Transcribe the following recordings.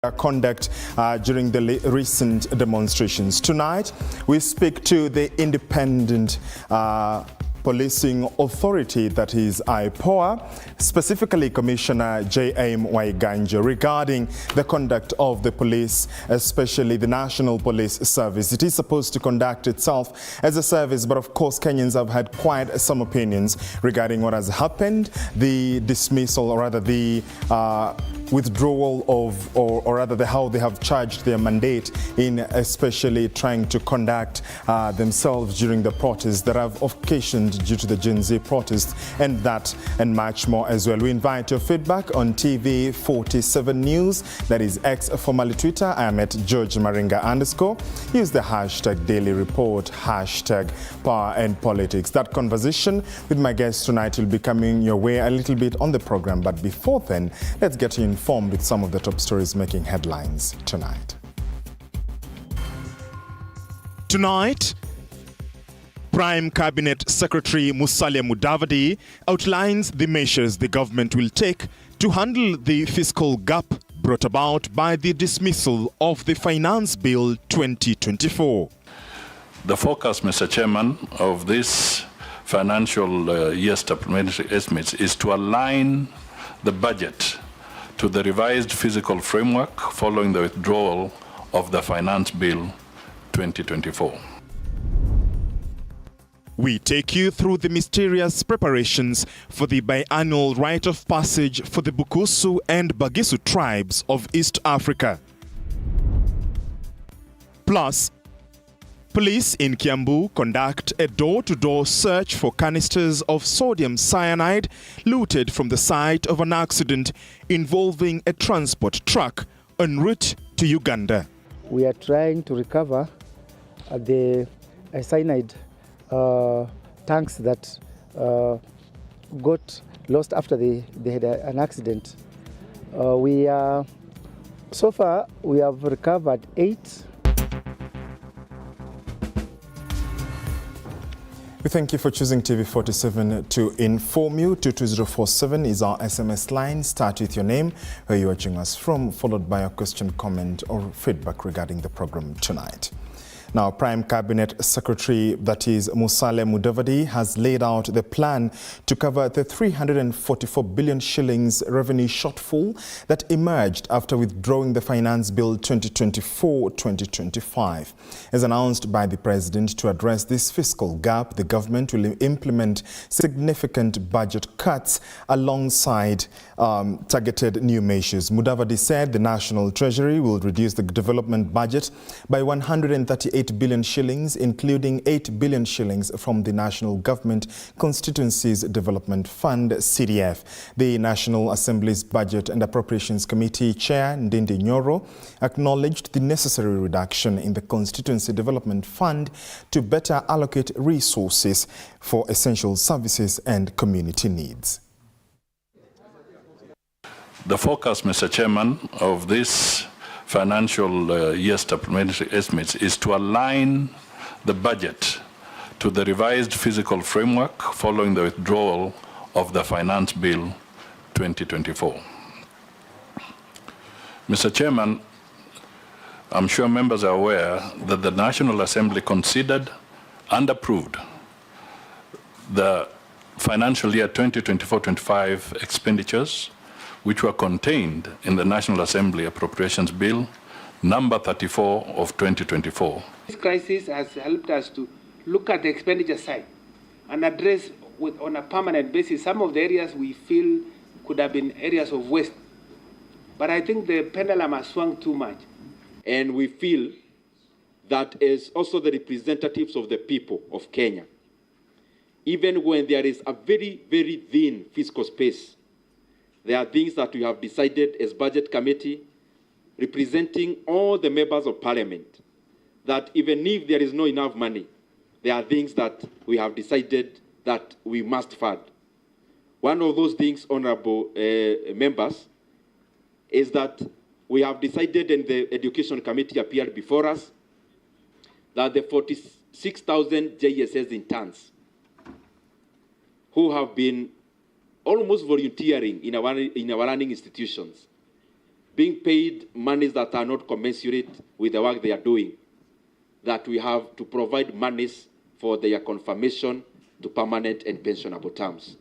Conduct during the recent demonstrations. Tonight, we speak to the independent policing authority, that is IPOA, specifically Commissioner J.M. Waiganjo, regarding the conduct of the police, especially the National Police Service. It is supposed to conduct itself as a service, but of course Kenyans have had quite some opinions regarding what has happened, the dismissal, or rather the withdrawal of, or rather how they have charged their mandate in especially trying to conduct themselves during the protests that have occasioned due to the Gen Z protests, and that and much more as well. We invite your feedback on TV47 News, that is X, formerly Twitter. I am at George Maringa _. Use the hashtag Daily Report, hashtag Power and Politics. That conversation with my guest tonight will be coming your way a little bit on the program, but before then, let's get you informed with some of the top stories making headlines tonight. Tonight, Prime Cabinet Secretary Musalia Mudavadi outlines the measures the government will take to handle the fiscal gap brought about by the dismissal of the Finance Bill 2024. The focus, Mr. Chairman, of this financial year supplementary estimates is to align the budget to the revised fiscal framework following the withdrawal of the Finance Bill 2024. We take you through the mysterious preparations for the biannual rite of passage for the Bukusu and Bagisu tribes of East Africa. Plus, police in Kiambu conduct a door-to-door search for canisters of sodium cyanide looted from the site of an accident involving a transport truck en route to Uganda. We are trying to recover the cyanide tanks that got lost after they had an accident. So far we have recovered 8. We thank you for choosing TV47 to inform you. 22047 is our SMS line. Start with your name, where you're watching us from, followed by a question, comment, or feedback regarding the program tonight. Now, Prime Cabinet Secretary, that is Musalia Mudavadi, has laid out the plan to cover the 344 billion shillings revenue shortfall that emerged after withdrawing the Finance Bill 2024-2025. As announced by the President, to address this fiscal gap, the government will implement significant budget cuts alongside targeted new measures. Mudavadi said the National Treasury will reduce the development budget by 138 billion shillings, including 8 billion shillings from the National Government Constituencies Development Fund, CDF. The National Assembly's Budget and Appropriations Committee Chair, Ndindi Nyoro, acknowledged the necessary reduction in the Constituency Development Fund to better allocate resources for essential services and community needs. The focus, Mr. Chairman, of this financial year supplementary estimates is to align the budget to the revised fiscal framework following the withdrawal of the Finance Bill 2024. Mr. Chairman, I'm sure members are aware that the National Assembly considered and approved the financial year 2024-25 expenditures, which were contained in the National Assembly Appropriations Bill number 34 of 2024. This crisis has helped us to look at the expenditure side and address on a permanent basis some of the areas we feel could have been areas of waste. But I think the pendulum has swung too much. And we feel that as also the representatives of the people of Kenya, even when there is a very, very thin fiscal space, there are things that we have decided as Budget Committee, representing all the members of Parliament, that even if there is not enough money, there are things that we have decided that we must fund. One of those things, honorable members, is that we have decided, and the Education Committee appeared before us, that the 46,000 JSS interns who have been almost volunteering in our learning institutions being paid monies that are not commensurate with the work they are doing, that we have to provide monies for their confirmation to permanent and pensionable terms.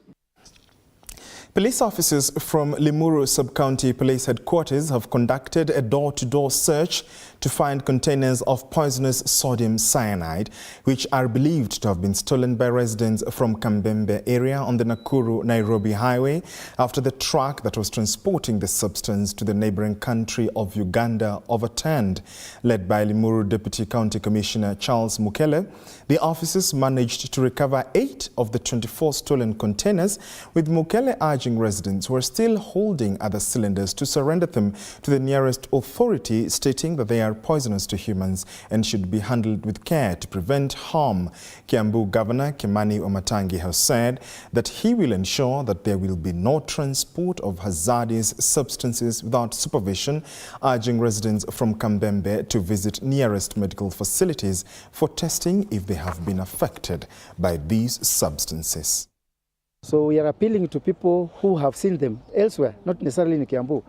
Police officers from Limuru Sub-County Police Headquarters have conducted a door-to-door search to find containers of poisonous sodium cyanide, which are believed to have been stolen by residents from Kambembe area on the Nakuru-Nairobi highway after the truck that was transporting the substance to the neighboring country of Uganda overturned. Led by Limuru Deputy County Commissioner Charles Mukele, the officers managed to recover 8 of the 24 stolen containers, with Mukele urging residents who are still holding other cylinders to surrender them to the nearest authority, stating that they are poisonous to humans and should be handled with care to prevent harm. Kiambu Governor Kimani Wamatangi has said that he will ensure that there will be no transport of hazardous substances without supervision, urging residents from Kambembe to visit nearest medical facilities for testing if they have been affected by these substances. So we are appealing to people who have seen them elsewhere, not necessarily in Kiambu,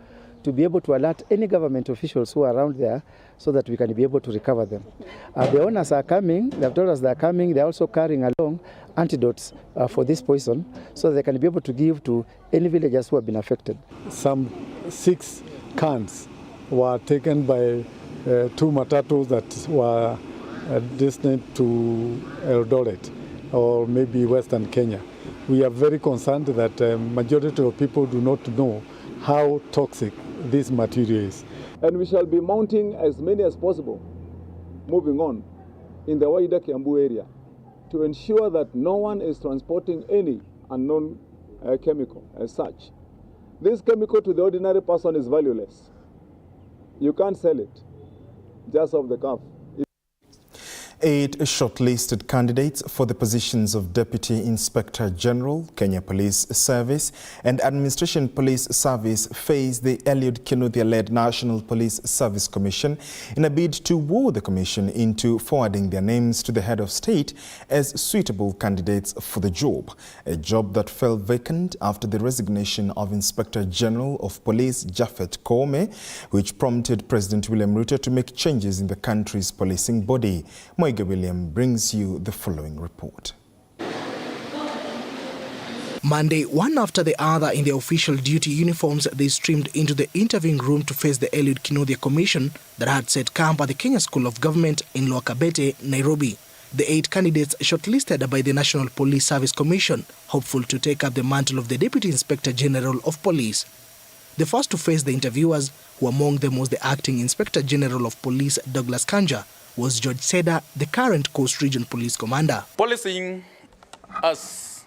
to be able to alert any government officials who are around there so that we can be able to recover them. The owners are coming, they have told us they are coming, they are also carrying along antidotes for this poison so they can be able to give to any villagers who have been affected. Some 6 cans were taken by 2 matatus that were destined to Eldoret or maybe Western Kenya. We are very concerned that majority of people do not know how toxic this material is. And we shall be mounting as many as possible, moving on, in the wider Kiambu area to ensure that no one is transporting any unknown chemical as such. This chemical to the ordinary person is valueless. You can't sell it just off the cuff. 8 shortlisted candidates for the positions of Deputy Inspector General, Kenya Police Service, and Administration Police Service face the Eliud Kinuthia-led National Police Service Commission in a bid to woo the commission into forwarding their names to the head of state as suitable candidates for the job, a job that fell vacant after the resignation of Inspector General of Police Japhet Koome, which prompted President William Ruto to make changes in the country's policing body. William brings you the following report. Monday, one after the other in their official duty uniforms, they streamed into the interviewing room to face the Eliud Kinuthia Commission that had set camp at the Kenya School of Government in Loakabete, Nairobi. The 8 candidates shortlisted by the National Police Service Commission, hopeful to take up the mantle of the Deputy Inspector General of Police. The first to face the interviewers, who among them was the Acting Inspector General of Police Douglas Kanja, was George Seda, the current Coast Region Police Commander. Policing, as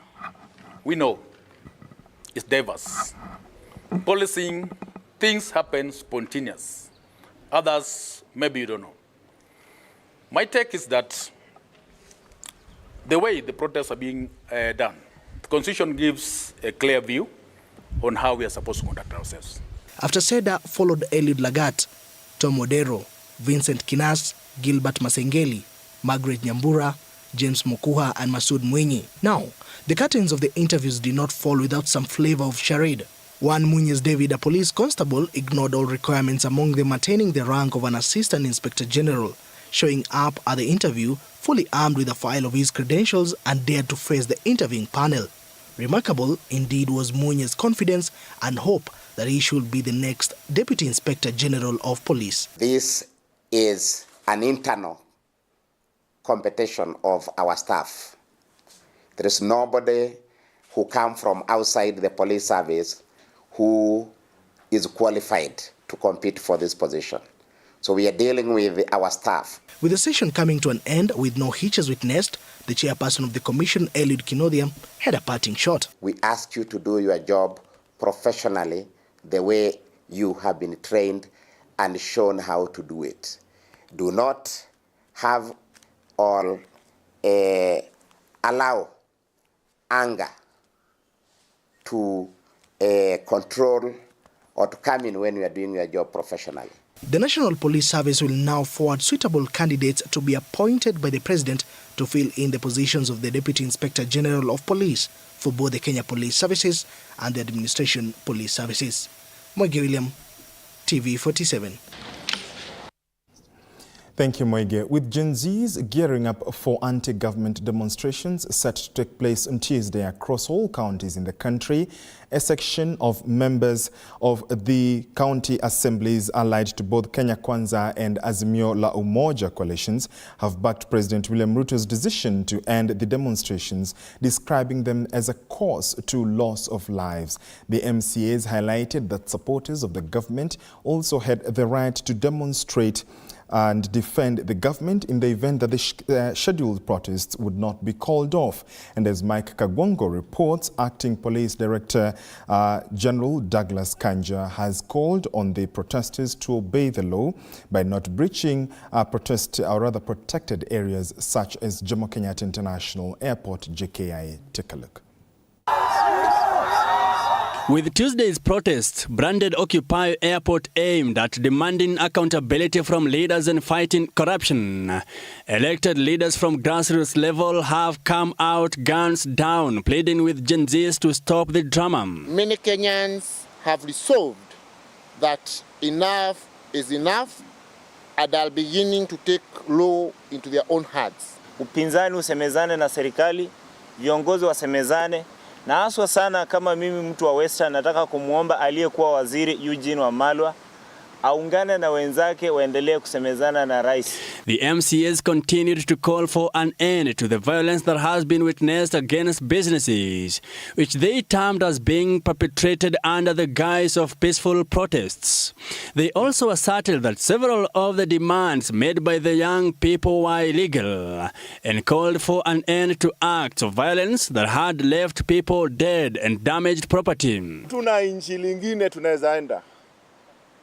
we know, is diverse. Policing, things happen spontaneous. Others, maybe you don't know. My take is that the way the protests are being done, the Constitution gives a clear view on how we are supposed to conduct ourselves. After Seda followed Eliud Lagat, Tom Odero, Vincent Kinas, Gilbert Masengeli, Margaret Nyambura, James Mokuha and Masood Mwenyi. Now, the curtains of the interviews did not fall without some flavor of charade. One Munyes David, a police constable, ignored all requirements, among them attaining the rank of an Assistant Inspector General, showing up at the interview fully armed with a file of his credentials and dared to face the interviewing panel. Remarkable indeed was Munyes' confidence and hope that he should be the next Deputy Inspector General of Police. This is an internal competition of our staff. There is nobody who comes from outside the police service who is qualified to compete for this position. So we are dealing with our staff. With the session coming to an end with no hitches witnessed, the chairperson of the commission, Eliud Kinuthia, had a parting shot. We ask you to do your job professionally, the way you have been trained and shown how to do it. Do not have or allow anger to control or to come in when you are doing your job professionally. The National Police Service will now forward suitable candidates to be appointed by the President to fill in the positions of the Deputy Inspector General of Police for both the Kenya Police Services and the Administration Police Services. Mwege William, TV47. Thank you, Moige. With Gen Zs gearing up for anti-government demonstrations set to take place on Tuesday across all counties in the country, a section of members of the county assemblies allied to both Kenya Kwanza and Azimio la Umoja coalitions have backed President William Ruto's decision to end the demonstrations, describing them as a cause to loss of lives. The MCAs highlighted that supporters of the government also had the right to demonstrate and defend the government in the event that the scheduled protests would not be called off. And as Mike Kagwongo reports, Acting Police Director General Douglas Kanja has called on the protesters to obey the law by not breaching protected areas such as Jomo Kenyatta International Airport, JKIA. Take a look. With Tuesday's protests branded Occupy Airport aimed at demanding accountability from leaders and fighting corruption, elected leaders from grassroots level have come out guns down, pleading with Gen Zs to stop the drama. Many Kenyans have resolved that enough is enough and are beginning to take law into their own hands. Upinzani usemezane na serikali, viongozi wasemezane. Na haswa sana kama mimi mtu wa Western nataka kumuomba aliyekuwa waziri Eugene Wamalwa aungane na wenzake waendelee kusemezana na rais. The MCAs continued to call for an end to the violence that has been witnessed against businesses, which they termed as being perpetrated under the guise of peaceful protests. They also asserted that several of the demands made by the young people were illegal and called for an end to acts of violence that had left people dead and damaged property. Tuna nchi lingine tunaweza enda.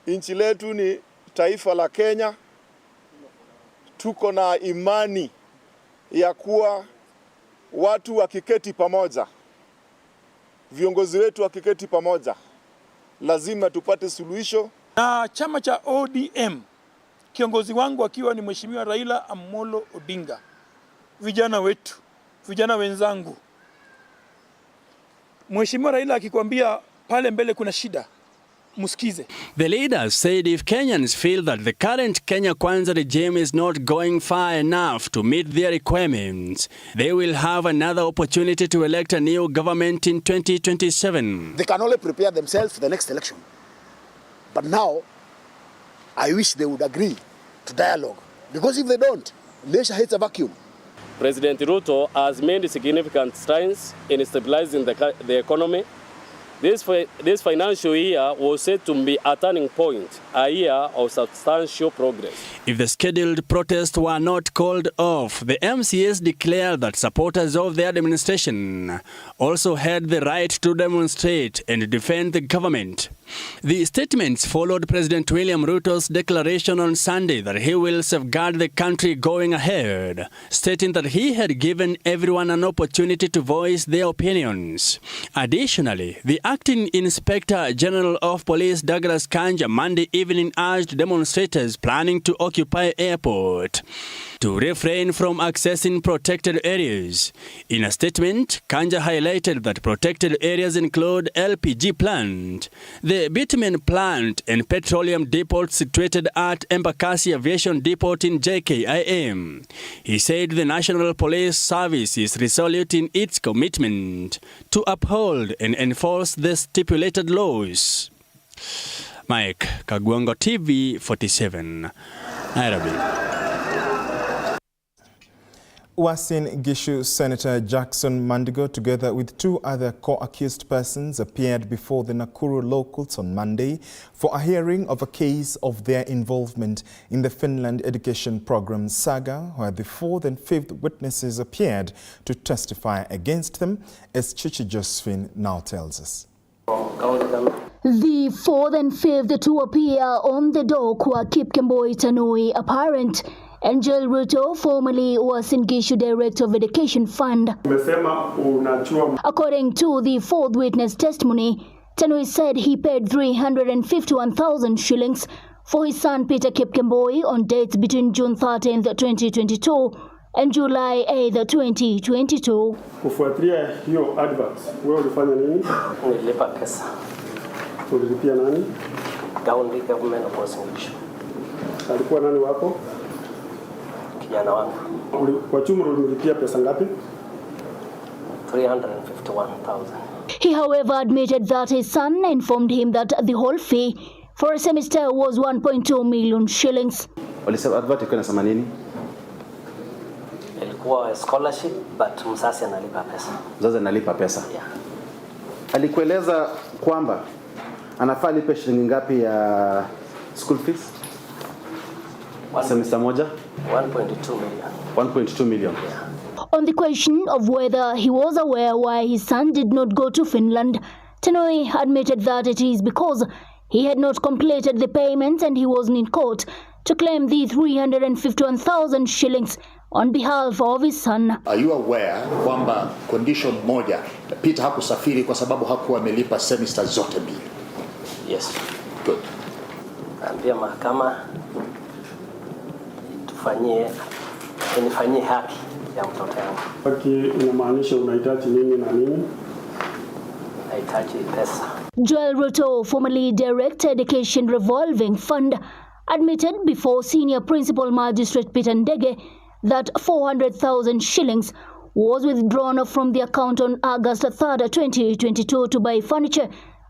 Nchi letu ni taifa la Kenya. Tuko na imani ya kuwa watu wakiketi pamoja, viongozi wetu wakiketi pamoja, lazima tupate suluhisho. Na chama cha ODM, kiongozi wangu akiwa ni Mheshimiwa Raila Amolo Odinga. Vijana wetu, vijana wenzangu, Mheshimiwa Raila akikwambia pale mbele kuna shida, musikize. The leaders said if Kenyans feel that the current Kenya Kwanza regime is not going far enough to meet their requirements, they will have another opportunity to elect a new government in 2027. They can only prepare themselves for the next election. But now, I wish they would agree to dialogue. Because if they don't, Malaysia hits a vacuum. President Ruto has made significant strides in stabilizing the economy. This financial year was said to be a turning point, a year of substantial progress. If the scheduled protests were not called off, the MCAs declared that supporters of the administration also had the right to demonstrate and defend the government. The statements followed President William Ruto's declaration on Sunday that he will safeguard the country going ahead, stating that he had given everyone an opportunity to voice their opinions. Additionally, the Acting Inspector General of Police Douglas Kanja Monday evening urged demonstrators planning to occupy airport to refrain from accessing protected areas. In a statement, Kanja highlighted that protected areas include LPG plant, the bitumen plant and petroleum depot situated at Embakasi Aviation Depot in JKIA. He said the National Police Service is resolute in its commitment to uphold and enforce the stipulated laws. Mike Kagwongo, TV47, Nairobi. Uasin Gishu Senator Jackson Mandigo, together with two other co-accused persons, appeared before the Nakuru Law Courts on Monday for a hearing of a case of their involvement in the Finland education program SAGA, where the fourth and fifth witnesses appeared to testify against them, as Chichi Josephine now tells us. The fourth and fifth to appear on the dock were Kipkemboi Tanui, apparent, Angel Ruto, formerly Uasin Gishu Director of Education Fund. According to the fourth witness testimony, Tanui said he paid 351,000 shillings for his son Peter Kipkemboi on dates between June 13th, 2022 and July 8th, 2022. Kufuatilia hiyo advert, wewe ulifanya nini? Nilipa pesa. Ulilipia nani? county government opposing issue. Alikuwa nani wako? Kijana wangu. Kwa jumla ulilipia pesa ngapi? 351,000. He, however, admitted that his son informed him that the whole fee for a semester was 1.2 million shillings. Walisema advert iko nasema nini? Ilikuwa scholarship but mzazi analipa pesa. Mzazi analipa pesa. Yeah. Alikueleza kwamba anafaa lipe shilingi ngapi ya school fees? Semester moja? 1.2 million. 1.2 million. Yeah. On the question of whether he was aware why his son did not go to Finland, Tanui admitted that it is because he had not completed the payments and he wasn't in court to claim the 351,000 shillings on behalf of his son. Are you aware kwamba condition moja Peter hakusafiri kwa sababu hakuwa amelipa semester zote mbili? Yes. Good. Ambia mahakama inifanyie haki ya mtoto wangu. Haki inamaanisha unahitaji nini na nini? Nahitaji pesa. Joel Ruto, formerly Director Education Revolving Fund, admitted before Senior Principal Magistrate Peter Ndege that 400,000 shillings was withdrawn from the account on August 3rd, 2022 to buy furniture,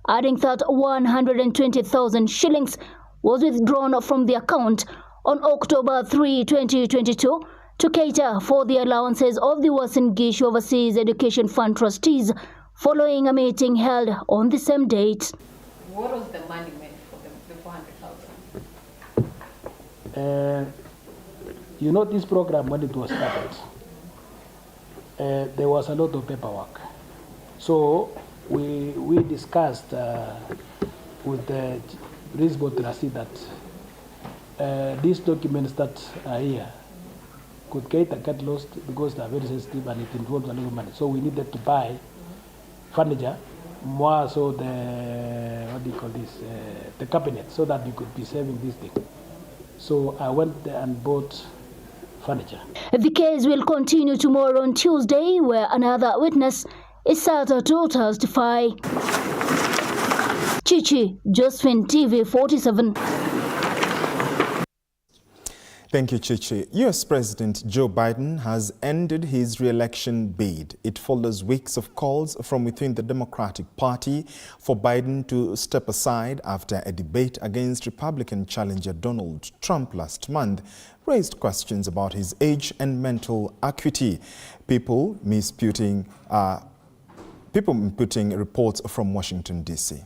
adding that 120,000 shillings was withdrawn from the account on October 3, 2022 to cater for the allowances of the Uasin Gishu Overseas Education Fund trustees following a meeting held on the same date. What was the money meant for the 400,000? You know, this program, when it was started, there was a lot of paperwork. So we discussed with the principal trustee that these documents that are here could get lost because they are very sensitive and it involves a lot of money. So we needed to buy furniture, more so the cabinet, so that we could be saving this thing. So I went there and bought furniture. The case will continue tomorrow on Tuesday, where another witness is set to testify. Chichi, Josephine, TV47. Thank you, Chichi. U.S. President Joe Biden has ended his re-election bid. It follows weeks of calls from within the Democratic Party for Biden to step aside after a debate against Republican challenger Donald Trump last month raised questions about his age and mental acuity. People imputing reports from Washington, D.C.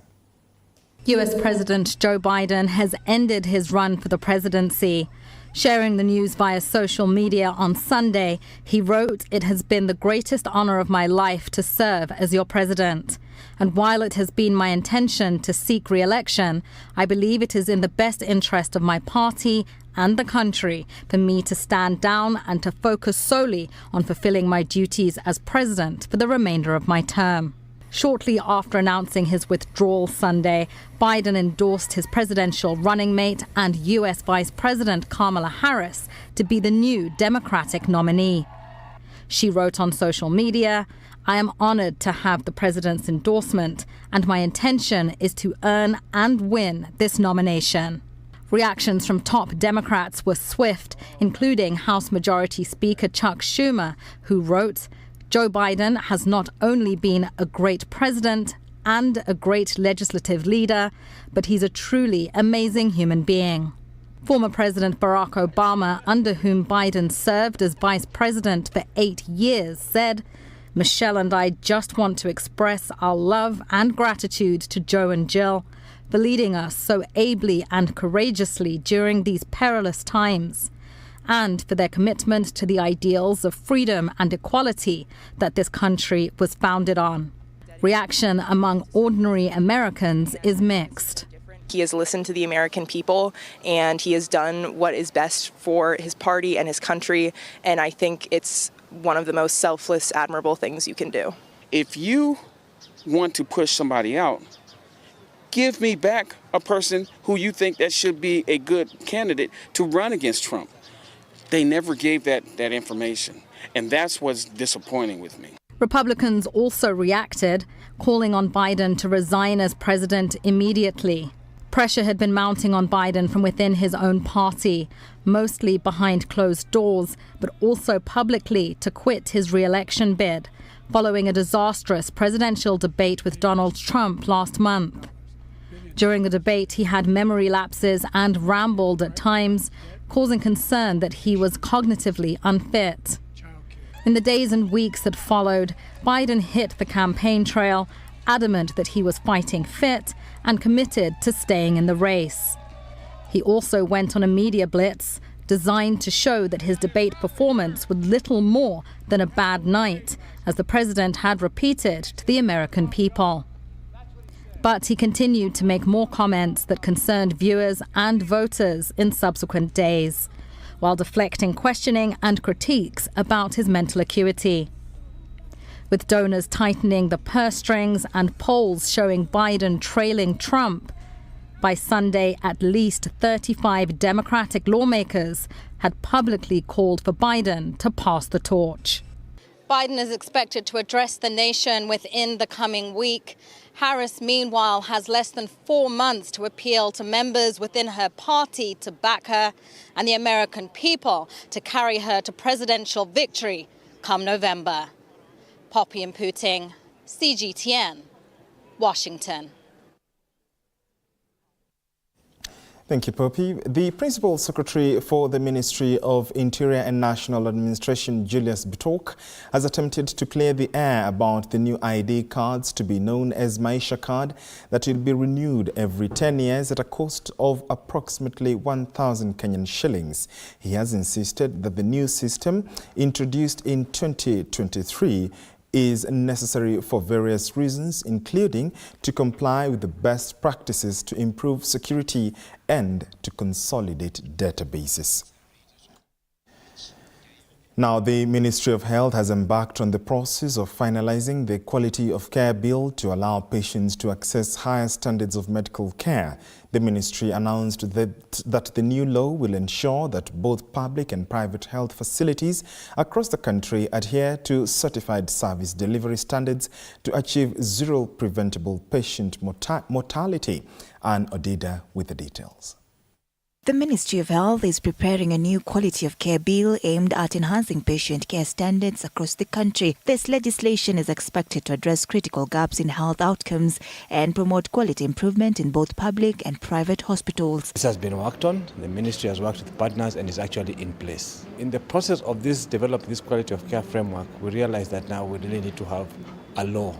U.S. President Joe Biden has ended his run for the presidency. Sharing the news via social media on Sunday, he wrote, "It has been the greatest honor of my life to serve as your president. And while it has been my intention to seek re-election, I believe it is in the best interest of my party and the country for me to stand down and to focus solely on fulfilling my duties as president for the remainder of my term." Shortly after announcing his withdrawal Sunday, Biden endorsed his presidential running mate and U.S. Vice President Kamala Harris to be the new Democratic nominee. She wrote on social media, "I am honored to have the president's endorsement, and my intention is to earn and win this nomination." Reactions from top Democrats were swift, including House Majority Speaker Chuck Schumer, who wrote, "Joe Biden has not only been a great president and a great legislative leader, but he's a truly amazing human being." Former President Barack Obama, under whom Biden served as vice president for 8 years, said, "Michelle and I just want to express our love and gratitude to Joe and Jill for leading us so ably and courageously during these perilous times, and for their commitment to the ideals of freedom and equality that this country was founded on." Reaction among ordinary Americans is mixed. He has listened to the American people, and he has done what is best for his party and his country, and I think it's one of the most selfless, admirable things you can do. If you want to push somebody out, give me back a person who you think that should be a good candidate to run against Trump. They never gave that information, and that's what's disappointing with me. Republicans also reacted, calling on Biden to resign as president immediately. Pressure had been mounting on Biden from within his own party, mostly behind closed doors, but also publicly to quit his re-election bid, following a disastrous presidential debate with Donald Trump last month. During the debate, he had memory lapses and rambled at times, causing concern that he was cognitively unfit. In the days and weeks that followed, Biden hit the campaign trail, adamant that he was fighting fit and committed to staying in the race. He also went on a media blitz designed to show that his debate performance was little more than a bad night, as the president had repeated to the American people. But he continued to make more comments that concerned viewers and voters in subsequent days, while deflecting questioning and critiques about his mental acuity. With donors tightening the purse strings and polls showing Biden trailing Trump, by Sunday, at least 35 Democratic lawmakers had publicly called for Biden to pass the torch. Biden is expected to address the nation within the coming week. Harris, meanwhile, has less than 4 months to appeal to members within her party to back her and the American people to carry her to presidential victory come November. Poppy Mputing, CGTN, Washington. Thank you, Poppy. The Principal Secretary for the Ministry of Interior and National Administration, Julius Bitok, has attempted to clear the air about the new ID cards to be known as Maisha card that will be renewed every 10 years at a cost of approximately 1,000 Kenyan shillings. He has insisted that the new system, introduced in 2023, is necessary for various reasons, including to comply with the best practices to improve security and to consolidate databases. Now, the Ministry of Health has embarked on the process of finalizing the Quality of Care Bill to allow patients to access higher standards of medical care. The ministry announced that the new law will ensure that both public and private health facilities across the country adhere to certified service delivery standards to achieve zero preventable patient mortality. And Odida with the details. The Ministry of Health is preparing a new quality of care bill aimed at enhancing patient care standards across the country. This legislation is expected to address critical gaps in health outcomes and promote quality improvement in both public and private hospitals. This has been worked on. The ministry has worked with partners and is actually in place. In the process of developing this quality of care framework, we realize that now we really need to have a law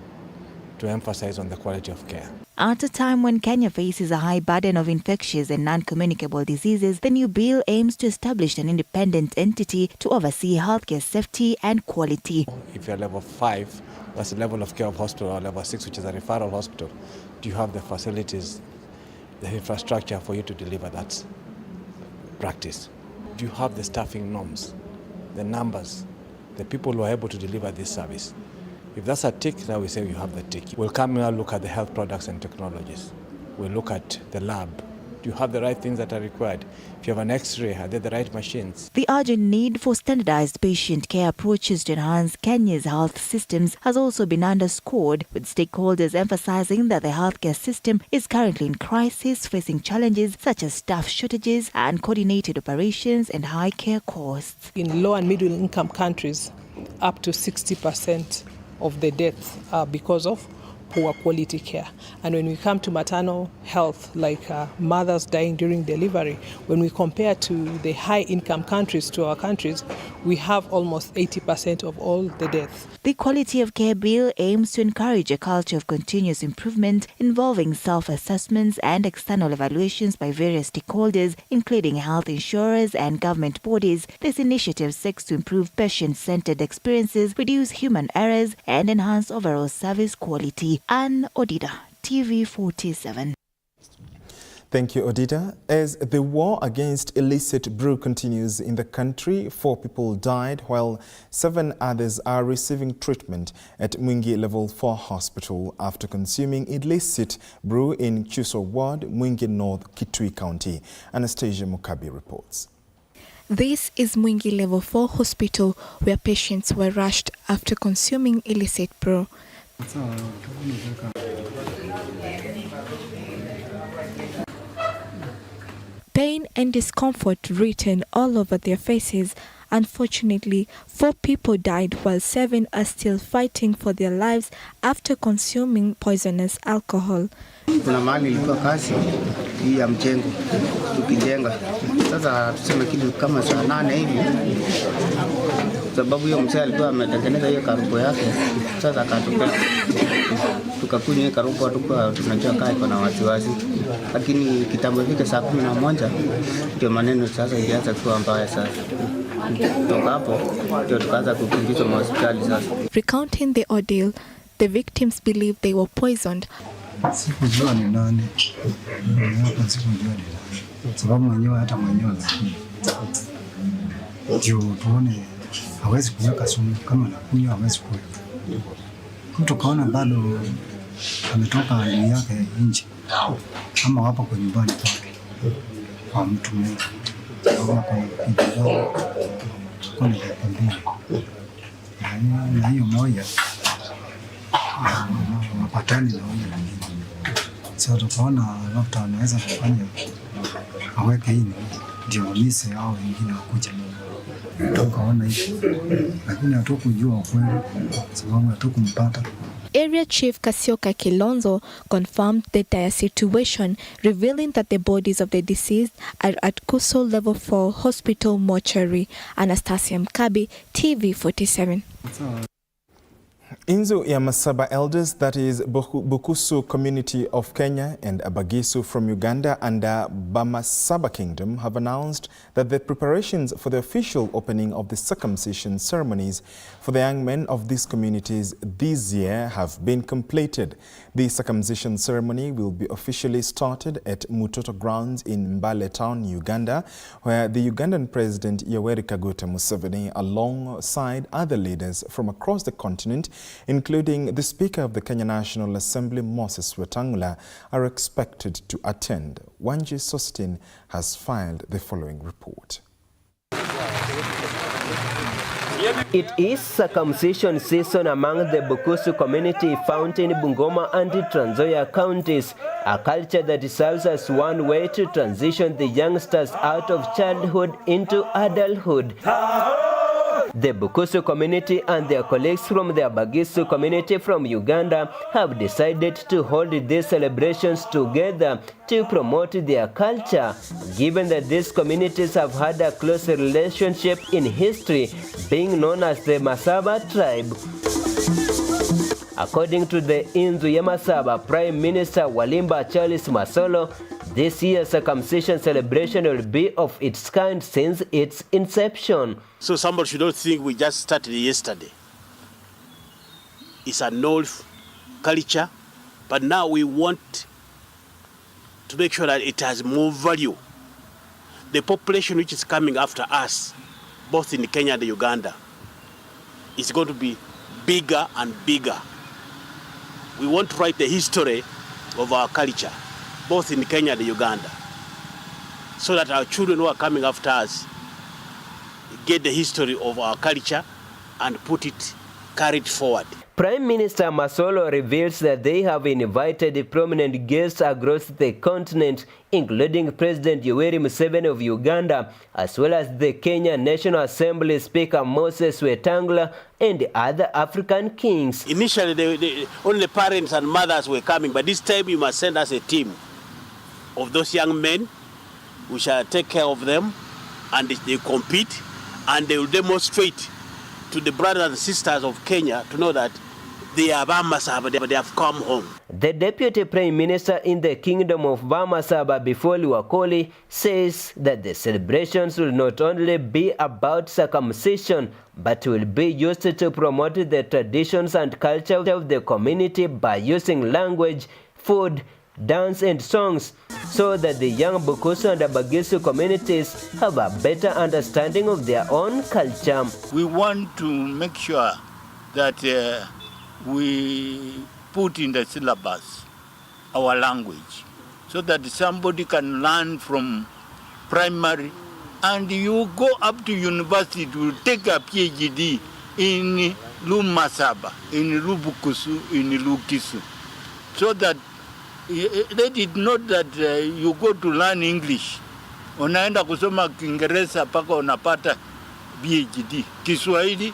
to emphasize on the quality of care. At a time when Kenya faces a high burden of infectious and non-communicable diseases, the new bill aims to establish an independent entity to oversee healthcare safety and quality. If you're level 5, that's the level of care of hospital, or level 6, which is a referral hospital, do you have the facilities, the infrastructure for you to deliver that practice? Do you have the staffing norms, the numbers, the people who are able to deliver this service? If that's a tick, now we say you have the tick. We'll come and look at the health products and technologies. We'll look at the lab. Do you have the right things that are required? If you have an X-ray, are they the right machines? The urgent need for standardized patient care approaches to enhance Kenya's health systems has also been underscored, with stakeholders emphasizing that the healthcare system is currently in crisis, facing challenges such as staff shortages and coordinated operations and high care costs. In low and middle income countries, up to 60% of the deaths are because of poor quality care. And when we come to maternal health, like mothers dying during delivery, when we compare to the high income countries, to our countries, we have almost 80% of all the deaths. The Quality of Care Bill aims to encourage a culture of continuous improvement involving self-assessments and external evaluations by various stakeholders, including health insurers and government bodies. This initiative seeks to improve patient-centered experiences, reduce human errors, and enhance overall service quality. Anne Odida, TV47. Thank you, Odida. As the war against illicit brew continues in the country, 4 people died while 7 others are receiving treatment at Mwingi Level 4 Hospital after consuming illicit brew in Chuso Ward, Mwingi North, Kitui County. Anastasia Mukabi reports. This is Mwingi Level 4 Hospital, where patients were rushed after consuming illicit brew. pain and discomfort written all over their faces. Unfortunately, 4 people died while 7 are still fighting for their lives after consuming poisonous alcohol. Kuna mahali ilikuwa kazi hii ya mjengo tukijenga. Sasa tuseme kitu kama saa 8 hivi, sababu hiyo mzee alikuwa ametengeneza hiyo karubo yake. Sasa akatupea tukakunywa hiyo karubo, tukua tunajua kai kuna wasiwasi, lakini kitambo ifike saa 11 ndio maneno sasa ilianza kuwa mbaya sasa. Recounting the ordeal, the victims believe they were poisoned. Sikujua ni nani. Sababu mwenyewe hata mwenyewe ndio tuone hawezi kuweka sumu, kama anakunywa hawezi kuweka. Mtu kaona bado ametoka ndani yake nje, ama wapo kwa nyumbani kwake kwa mtu mmoja. Na hiyo moja wapatani na huyo mwingine. Sasa tukaona labda anaweza kufanya aweke hii ndio mise au wengine wakuja. Tukaona hivi, lakini hatukujua ukweli sababu hatukumpata. Area Chief Kasioka Kilonzo confirmed the dire situation, revealing that the bodies of the deceased are at Kuso Level 4 Hospital mortuary. Anastasia Mkabi, TV47. Inzu ya Masaba elders, that is Bukusu community of Kenya and Abagisu from Uganda under Bamasaba Kingdom, have announced that the preparations for the official opening of the circumcision ceremonies for the young men of these communities this year have been completed. The circumcision ceremony will be officially started at Mutoto grounds in Mbale town, Uganda, where the Ugandan President Yoweri Kaguta Museveni, alongside other leaders from across the continent, including the Speaker of the Kenya National Assembly, Moses Wetangula, are expected to attend. Wanji Sostin has filed the following report. It is circumcision season among the Bukusu community found in Bungoma and Trans Nzoia counties, a culture that serves as one way to transition the youngsters out of childhood into adulthood. The Bukusu community and their colleagues from the Abagisu community from Uganda have decided to hold these celebrations together to promote their culture, given that these communities have had a close relationship in history, being known as the Masaba tribe. According to the Inzu ya Masaba Prime Minister Walimba Charles Masolo, this year's circumcision celebration will be of its kind since its inception. So somebody should not think we just started yesterday. It's an old culture, but now we want to make sure that it has more value. The population which is coming after us, both in Kenya and Uganda, is going to be bigger and bigger. We want to write the history of our culture, both in Kenya and Uganda, so that our children who are coming after us get the history of our culture and carry it forward. Prime Minister Masolo reveals that they have invited prominent guests across the continent, including President Yoweri Museveni of Uganda, as well as the Kenya National Assembly Speaker Moses Wetangula and other African kings. Initially, only parents and mothers were coming, but this time you must send us a team of those young men. We shall take care of them, and they compete, and they will demonstrate to the brothers and sisters of Kenya to know that they are Bamasaba, they have come home. The Deputy Prime Minister in the Kingdom of Bamasaba, Bifoli Wakoli, says that the celebrations will not only be about circumcision, but will be used to promote the traditions and culture of the community by using language, food, dance and songs, so that the young Bukusu and Abagisu communities have a better understanding of their own culture. We want to make sure that we put in the syllabus our language, so that somebody can learn from primary and you go up to university to take a PhD in Lumasaba, in Lubukusu, in Lukisu, so that let it not that you go to learn English Unaenda kusoma Kiingereza mpaka unapata PhD. Kiswahili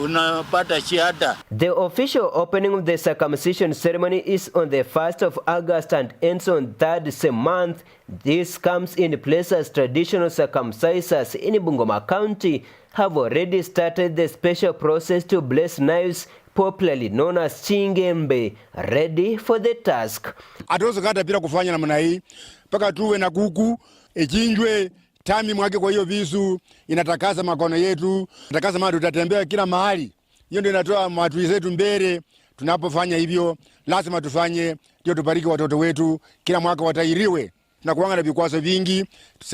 unapata shahada. The official opening of the circumcision ceremony is on the 1st of August and ends on 3rd same month. This comes in place as traditional circumcisers in Bungoma County have already started the special process to bless knives, popularly known as chingembe, ready for the task. Atozo kata bila kufanya namna hii mpaka tuwe na kuku ichinjwe tami mwake. Kwa hiyo visu inatakaza makono yetu, inatakaza mahali tutatembea kila mahali. Hiyo ndio inatoa maadui zetu mbele. Tunapofanya hivyo lazima tufanye ndio tubariki watoto wetu, kila mwaka watairiwe. Tunakuanga na vikwazo vingi.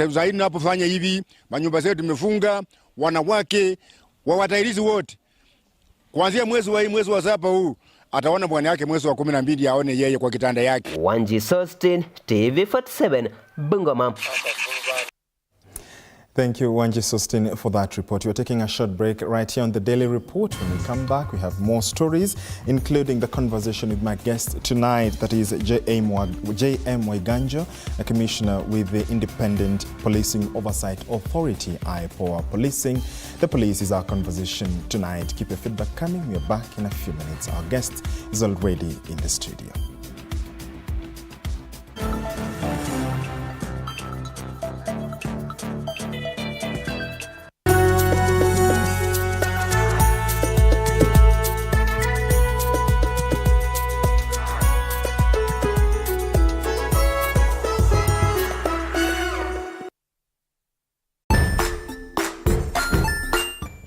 Zaidi tunapofanya hivi, manyumba zetu tumefunga, wanawake watairizi wote. Kuanzia mwezi wa 7 huu ataona bwana yake mwezi wa 12 aone yeye kwa kitanda yake. Wanji Sostin, TV47, Bungoma. Thank you, Wanji Sustin, for that report. We're taking a short break right here on the Daily Report. When we come back, we have more stories, including the conversation with my guest tonight, that is J.M. Waiganjo, a commissioner with the Independent Policing Oversight Authority, IPOA Policing. The police is our conversation tonight. Keep your feedback coming. We are back in a few minutes. Our guest is already in the studio.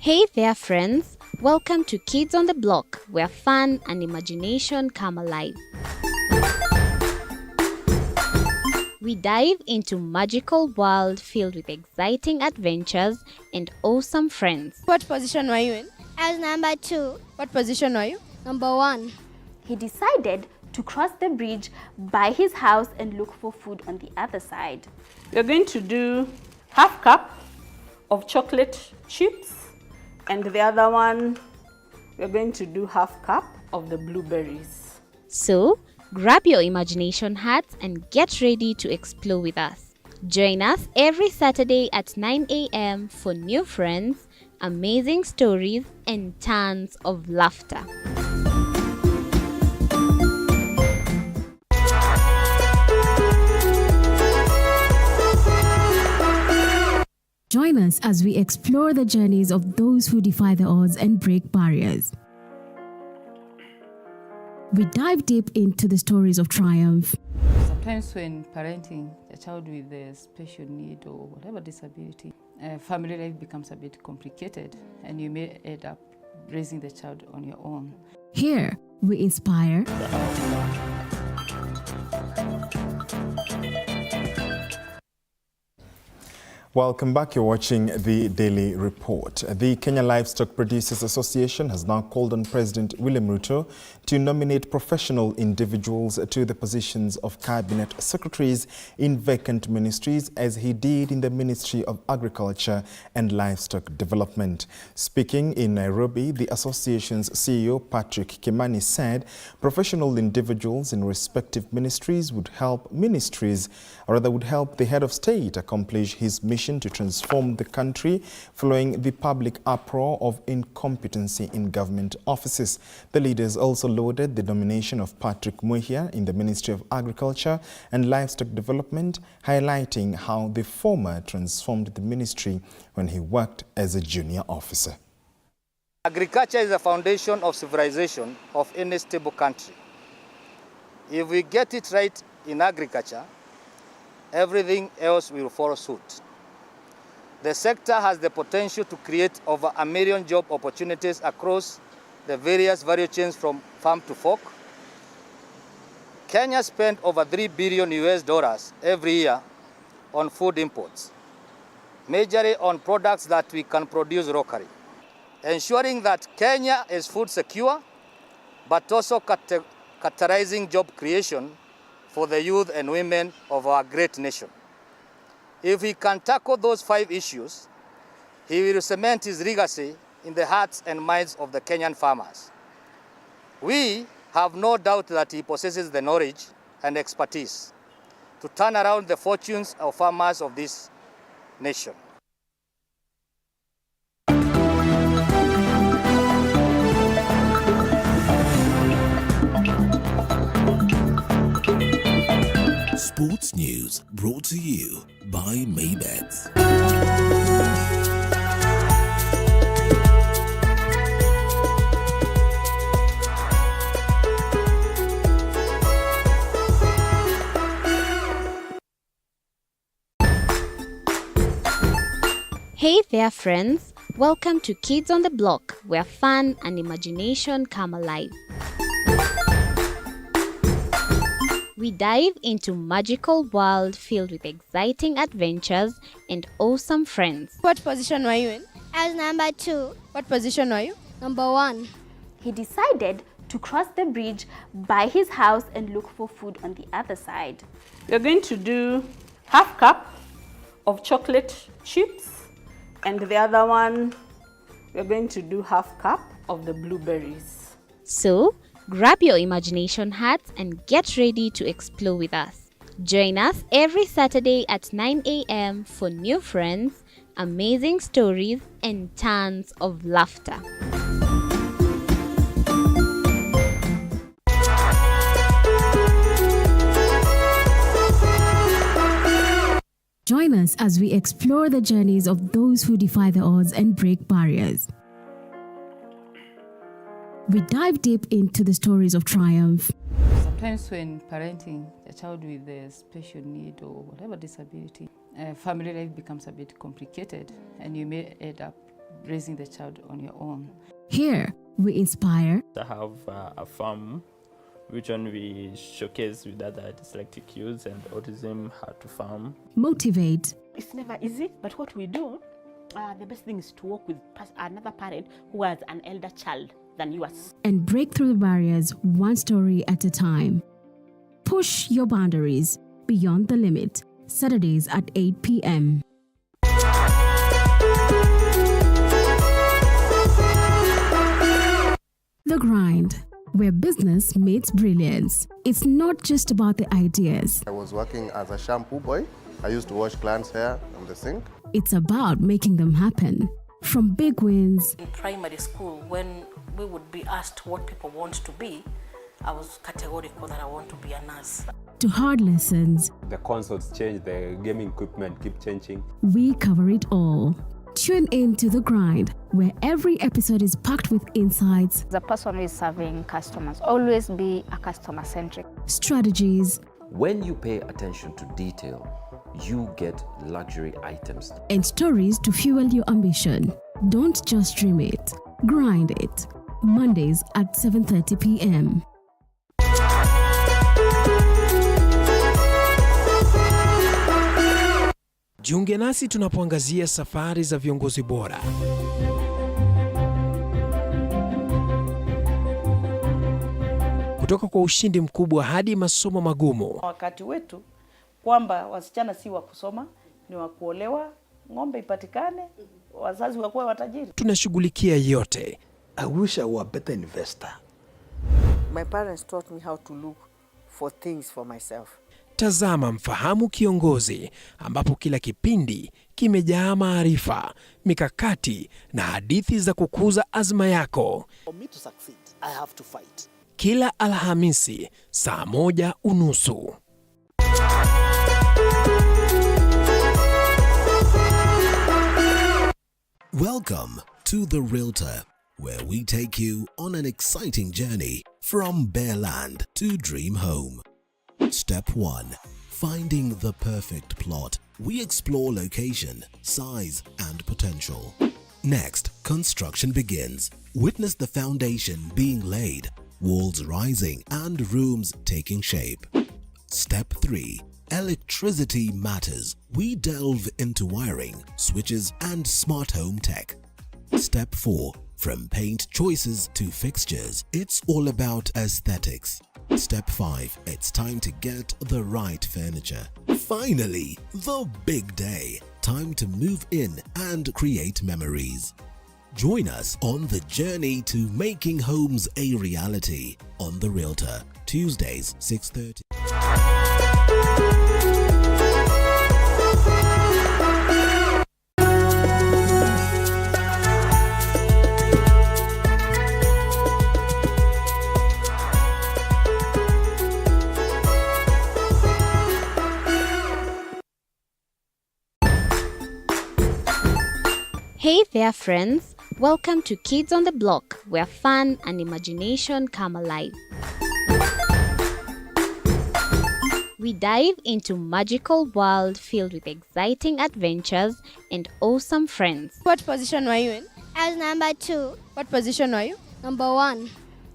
Hey there friends, welcome to Kids on the Block, where fun and imagination come alive. We dive into magical world filled with exciting adventures and awesome friends. What position were you in? I was number 2. What position were you? Number 1. He decided to cross the bridge by his house and look for food on the other side. We're going to do half cup of chocolate chips, and the other one, we're going to do half cup of the blueberries. So, grab your imagination hats and get ready to explore with us. Join us every Saturday at 9 a.m. for new friends, amazing stories, and tons of laughter. Join us as we explore the journeys of those who defy the odds and break barriers. We dive deep into the stories of triumph. Sometimes when parenting a child with a special need or whatever disability, family life becomes a bit complicated and you may end up raising the child on your own. Here, we inspire, Welcome back. You're watching the Daily Report. The Kenya Livestock Producers Association has now called on President William Ruto to nominate professional individuals to the positions of cabinet secretaries in vacant ministries, as he did in the Ministry of Agriculture and Livestock Development. Speaking in Nairobi, the association's CEO Patrick Kimani said professional individuals in respective ministries would help the head of state accomplish his mission to transform the country following the public uproar of incompetency in government offices. The leaders also lauded the nomination of Patrick Muhia in the Ministry of Agriculture and Livestock Development, highlighting how the former transformed the ministry when he worked as a junior officer. Agriculture is the foundation of civilization of any stable country. If we get it right in agriculture, everything else will follow suit. The sector has the potential to create over 1 million job opportunities across the various value chains from farm to fork. Kenya spent over $3 billion every year on food imports, majorly on products that we can produce locally, ensuring that Kenya is food secure, but also catalyzing job creation for the youth and women of our great nation. If he can tackle those 5 issues, he will cement his legacy in the hearts and minds of the Kenyan farmers. We have no doubt that he possesses the knowledge and expertise to turn around the fortunes of farmers of this nation. Sports news brought to you by Maybets. Hey there, friends. Welcome to Kids on the Block, where fun and imagination come alive. We dive into magical world filled with exciting adventures and awesome friends. What position were you in? I was number 2. What position were you? Number 1. He decided to cross the bridge by his house and look for food on the other side. We're going to do half cup of chocolate chips, and the other one, we're going to do half cup of the blueberries. So, grab your imagination hats and get ready to explore with us. Join us every Saturday at 9 a.m. for new friends, amazing stories, and tons of laughter. Join us as we explore the journeys of those who defy the odds and break barriers. We dive deep into the stories of triumph. Sometimes when parenting a child with a special need or whatever disability, family life becomes a bit complicated and you may end up raising the child on your own. Here, we inspire. I have a farm which one we showcase with other dyslexic youths and autism, how to farm. Motivate. It's never easy, but what we do, the best thing is to work with another parent who has an elder child than yours. And break through the barriers one story at a time. Push your boundaries beyond the limit. Saturdays at 8 p.m. The Grind, where business meets brilliance. It's not just about the ideas. I was working as a shampoo boy. I used to wash clients' hair on the sink. It's about making them happen. From big wins. In primary school, when we would be asked what people want to be, I was categorical that I want to be a nurse. To hard lessons. The consoles change, the gaming equipment keep changing. We cover it all. Tune in to The Grind, where every episode is packed with insights. The person who is serving customers, always be a customer-centric. Strategies. When you pay attention to detail, you get luxury items. And stories to fuel your ambition. Don't just dream it, grind it. Mondays at 7:30 p.m. Jiunge nasi tunapoangazia safari za viongozi bora. Kutoka kwa ushindi mkubwa hadi masomo magumu. Wakati wetu kwamba wasichana si wa kusoma, ni wa kuolewa, ng'ombe ipatikane, wazazi wakuwe watajiri. Tunashughulikia yote. I wish I were a better investor. My parents taught me how to look for things for myself. Tazama Mfahamu Kiongozi, ambapo kila kipindi kimejaa maarifa, mikakati na hadithi za kukuza azma yako. For me to succeed, I have to fight. Kila Alhamisi saa 1:30. Welcome to The Realtor, where we take you on an exciting journey from bare land to dream home. Step 1. Finding the perfect plot. We explore location, size, and potential. Next, construction begins. Witness the foundation being laid, walls rising, and rooms taking shape. Step 3. Electricity matters. We delve into wiring, switches, and smart home tech. Step 4. From paint choices to fixtures, it's all about aesthetics. Step 5. It's time to get the right furniture. Finally, the big day. Time to move in and create memories. Join us on the journey to making homes a reality on The Realtor, Tuesdays 6:30. Hey there, friends! Welcome to Kids on the Block, where fun and imagination come alive. We dive into magical world filled with exciting adventures and awesome friends. What position were you in? I was number 2. What position were you? Number 1.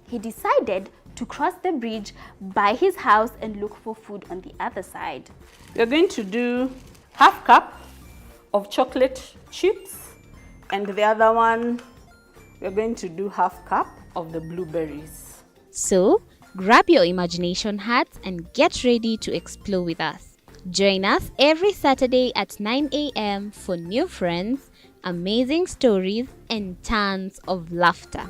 He decided to cross the bridge by his house and look for food on the other side. We're going to do half cup of chocolate chips, and the other one, we're going to do half cup of the blueberries. So, grab your imagination hats and get ready to explore with us. Join us every Saturday at 9 a.m. for new friends, amazing stories, and tons of laughter.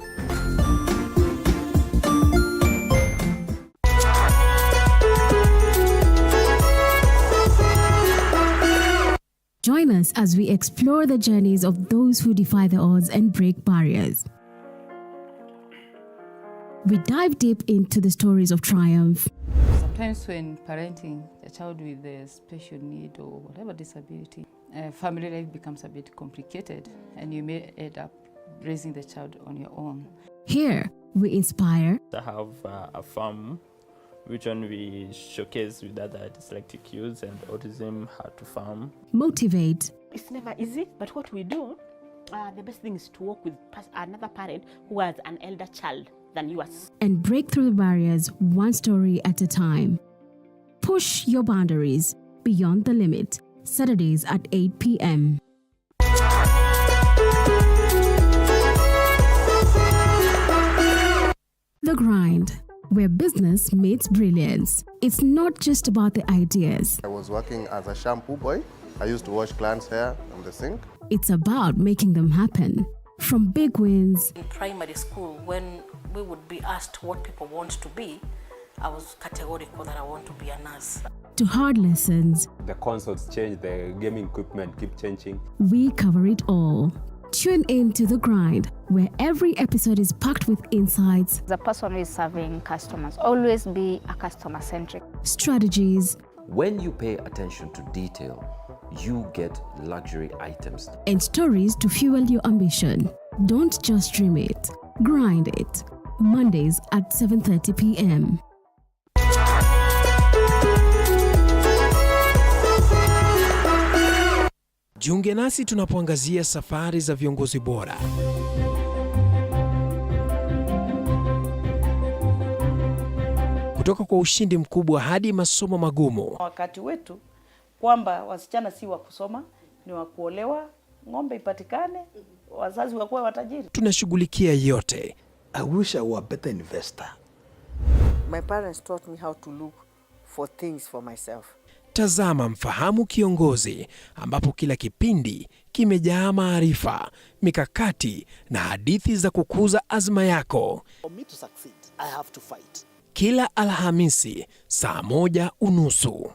Join us as we explore the journeys of those who defy the odds and break barriers. We dive deep into the stories of triumph. Sometimes when parenting a child with a special need or whatever disability, family life becomes a bit complicated and you may end up raising the child on your own. Here, we inspire. I have a farm which one we showcase with other dyslexic youths and autism, how to farm. Motivate. It's never easy, but what we do, the best thing is to work with another parent who has an elder child than yours. And break through the barriers one story at a time. Push your boundaries beyond the limit. Saturdays at 8 p.m. The Grind, where business meets brilliance. It's not just about the ideas. I was working as a shampoo boy. I used to wash clients' hair on the sink. It's about making them happen. From big wins. In primary school, when we would be asked what people want to be, I was categorical that I want to be a nurse. To hard lessons. The consoles change, the gaming equipment keep changing. We cover it all. Tune in to The Grind, where every episode is packed with insights. The person who is serving customers, always be a customer-centric. Strategies. When you pay attention to detail, you get luxury items. And stories to fuel your ambition. Don't just dream it, grind it. Mondays at 7:30 p.m. Jiunge nasi tunapoangazia safari za viongozi bora. Kutoka kwa ushindi mkubwa hadi masomo magumu. Wakati wetu kwamba wasichana si wa kusoma, ni wa kuolewa, ng'ombe ipatikane, wazazi wakuwe watajiri. Tunashughulikia yote. I wish I were a better investor. My parents taught me how to look for things for myself. Tazama Mfahamu Kiongozi, ambapo kila kipindi kimejaa maarifa, mikakati na hadithi za kukuza azma yako. For me to succeed, I have to fight. Kila Alhamisi saa 1:30.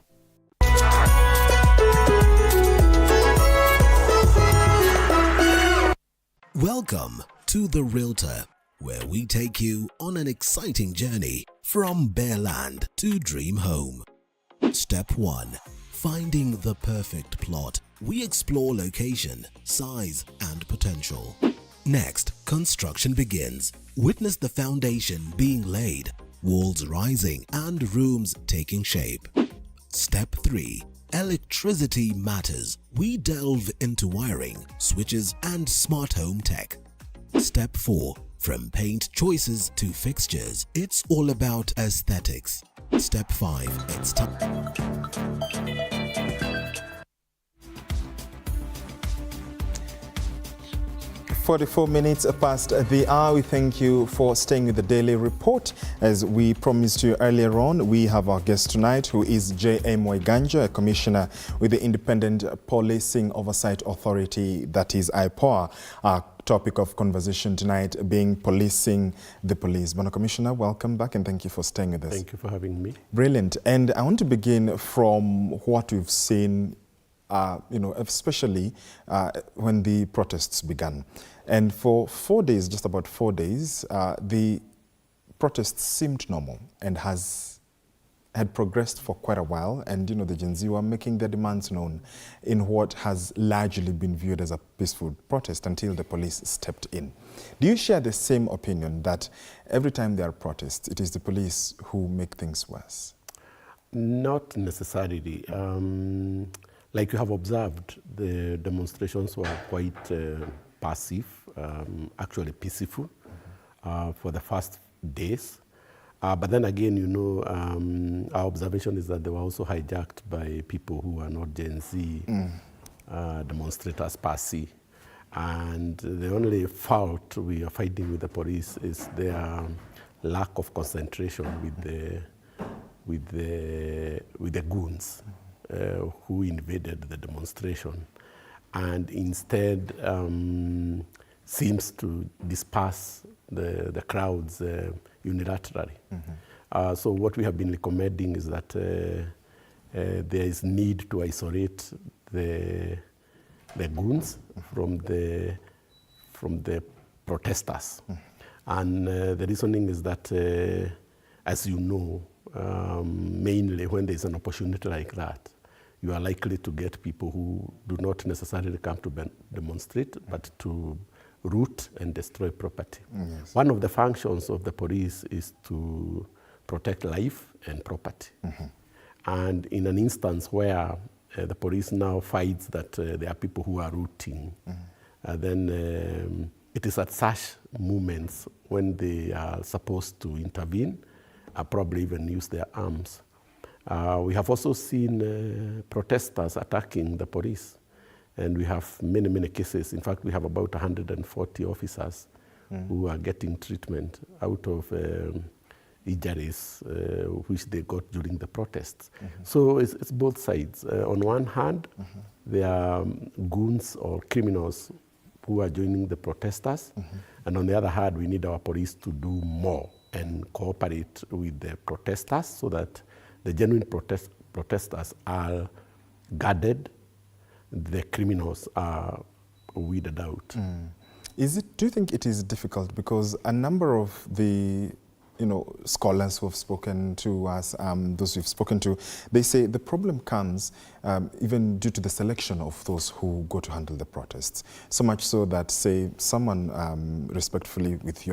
Welcome to The Realtor, where we take you on an exciting journey from bare land to dream home. Step 1. Finding the perfect plot. We explore location, size, and potential. Next, construction begins. Witness the foundation being laid, walls rising, and rooms taking shape. Step 3. Electricity matters. We delve into wiring, switches, and smart home tech. Step 4. From paint choices to fixtures, it's all about aesthetics. Step 5. It's time. 44 minutes past the hour. We thank you for staying with the Daily Report. As we promised you earlier on, we have our guest tonight, who is J.M. Waiganjo, a commissioner with the Independent Policing Oversight Authority, that is IPOA. Our topic of conversation tonight being policing the police. Bwana Commissioner, welcome back and thank you for staying with us. Thank you for having me. Brilliant. And I want to begin from what we've seen, especially when the protests began. And for 4 days, just about 4 days, the protests seemed normal and has had progressed for quite a while, and the Gen Z were making their demands known in what has largely been viewed as a peaceful protest until the police stepped in. Do you share the same opinion that every time there are protests, it is the police who make things worse? Not necessarily. Like you have observed, the demonstrations were quite passive, actually peaceful for the first days. But then again, our observation is that they were also hijacked by people who are not Gen Z demonstrators per se. And the only fault we are finding with the police is their lack of concentration with the goons who invaded the demonstration, and instead seems to disperse the crowds unilaterally. So what we have been recommending is that there is need to isolate the goons from the protesters. And the reasoning is that, as you know, mainly when there's an opportunity like that, you are likely to get people who do not necessarily come to demonstrate, but to root and destroy property. Yes. One of the functions of the police is to protect life and property. And in an instance where the police now finds that there are people who are rooting, then it is at such moments when they are supposed to intervene, probably even use their arms. We have also seen protesters attacking the police, and we have many, many cases. In fact, we have about 140 officers who are getting treatment out of injuries which they got during the protests. So it's both sides. On one hand, there are goons or criminals who are joining the protesters, and on the other hand, we need our police to do more and cooperate with the protesters so that the genuine protesters are guarded, the criminals are weeded out. Do you think it is difficult? Because a number of the scholars who have spoken to us, those we've spoken to, they say the problem comes even due to the selection of those who go to handle the protests. So much so that, say, someone respectfully with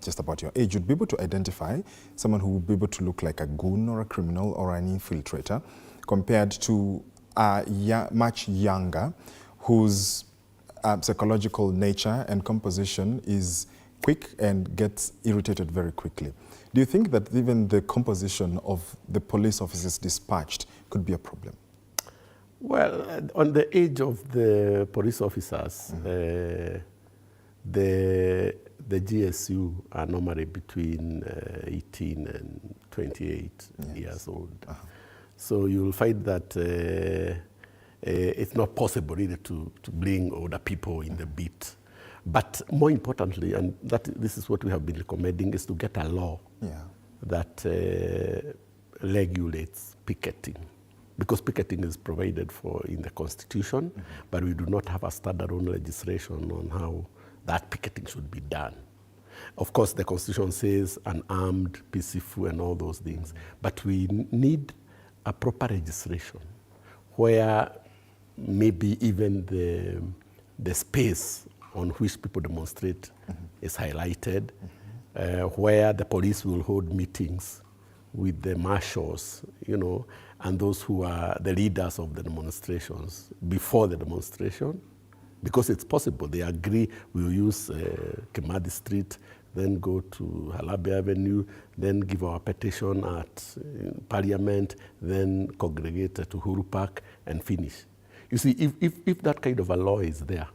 just about your age would be able to identify someone who would be able to look like a goon or a criminal or an infiltrator, compared to a much younger whose psychological nature and composition is quick and gets irritated very quickly. Do you think that even the composition of the police officers dispatched could be a problem? Well, on the age of the police officers, the GSU are normally between 18 and 28 years old. So you'll find that it's not possible really to bring older people in the beat. But more importantly, and this is what we have been recommending, is to get a law that regulates picketing. Because picketing is provided for in the Constitution, but we do not have a standalone legislation on how that picketing should be done. Of course, the Constitution says unarmed, peaceful, and all those things. But we need a proper registration where maybe even the space on which people demonstrate is highlighted, where the police will hold meetings with the marshals, and those who are the leaders of the demonstrations before the demonstration, because it's possible. They agree, we'll use Kimathi Street, then go to Halabe Avenue, then give our petition at Parliament, then congregate at Uhuru Park and finish. You see, if that kind of a law is there,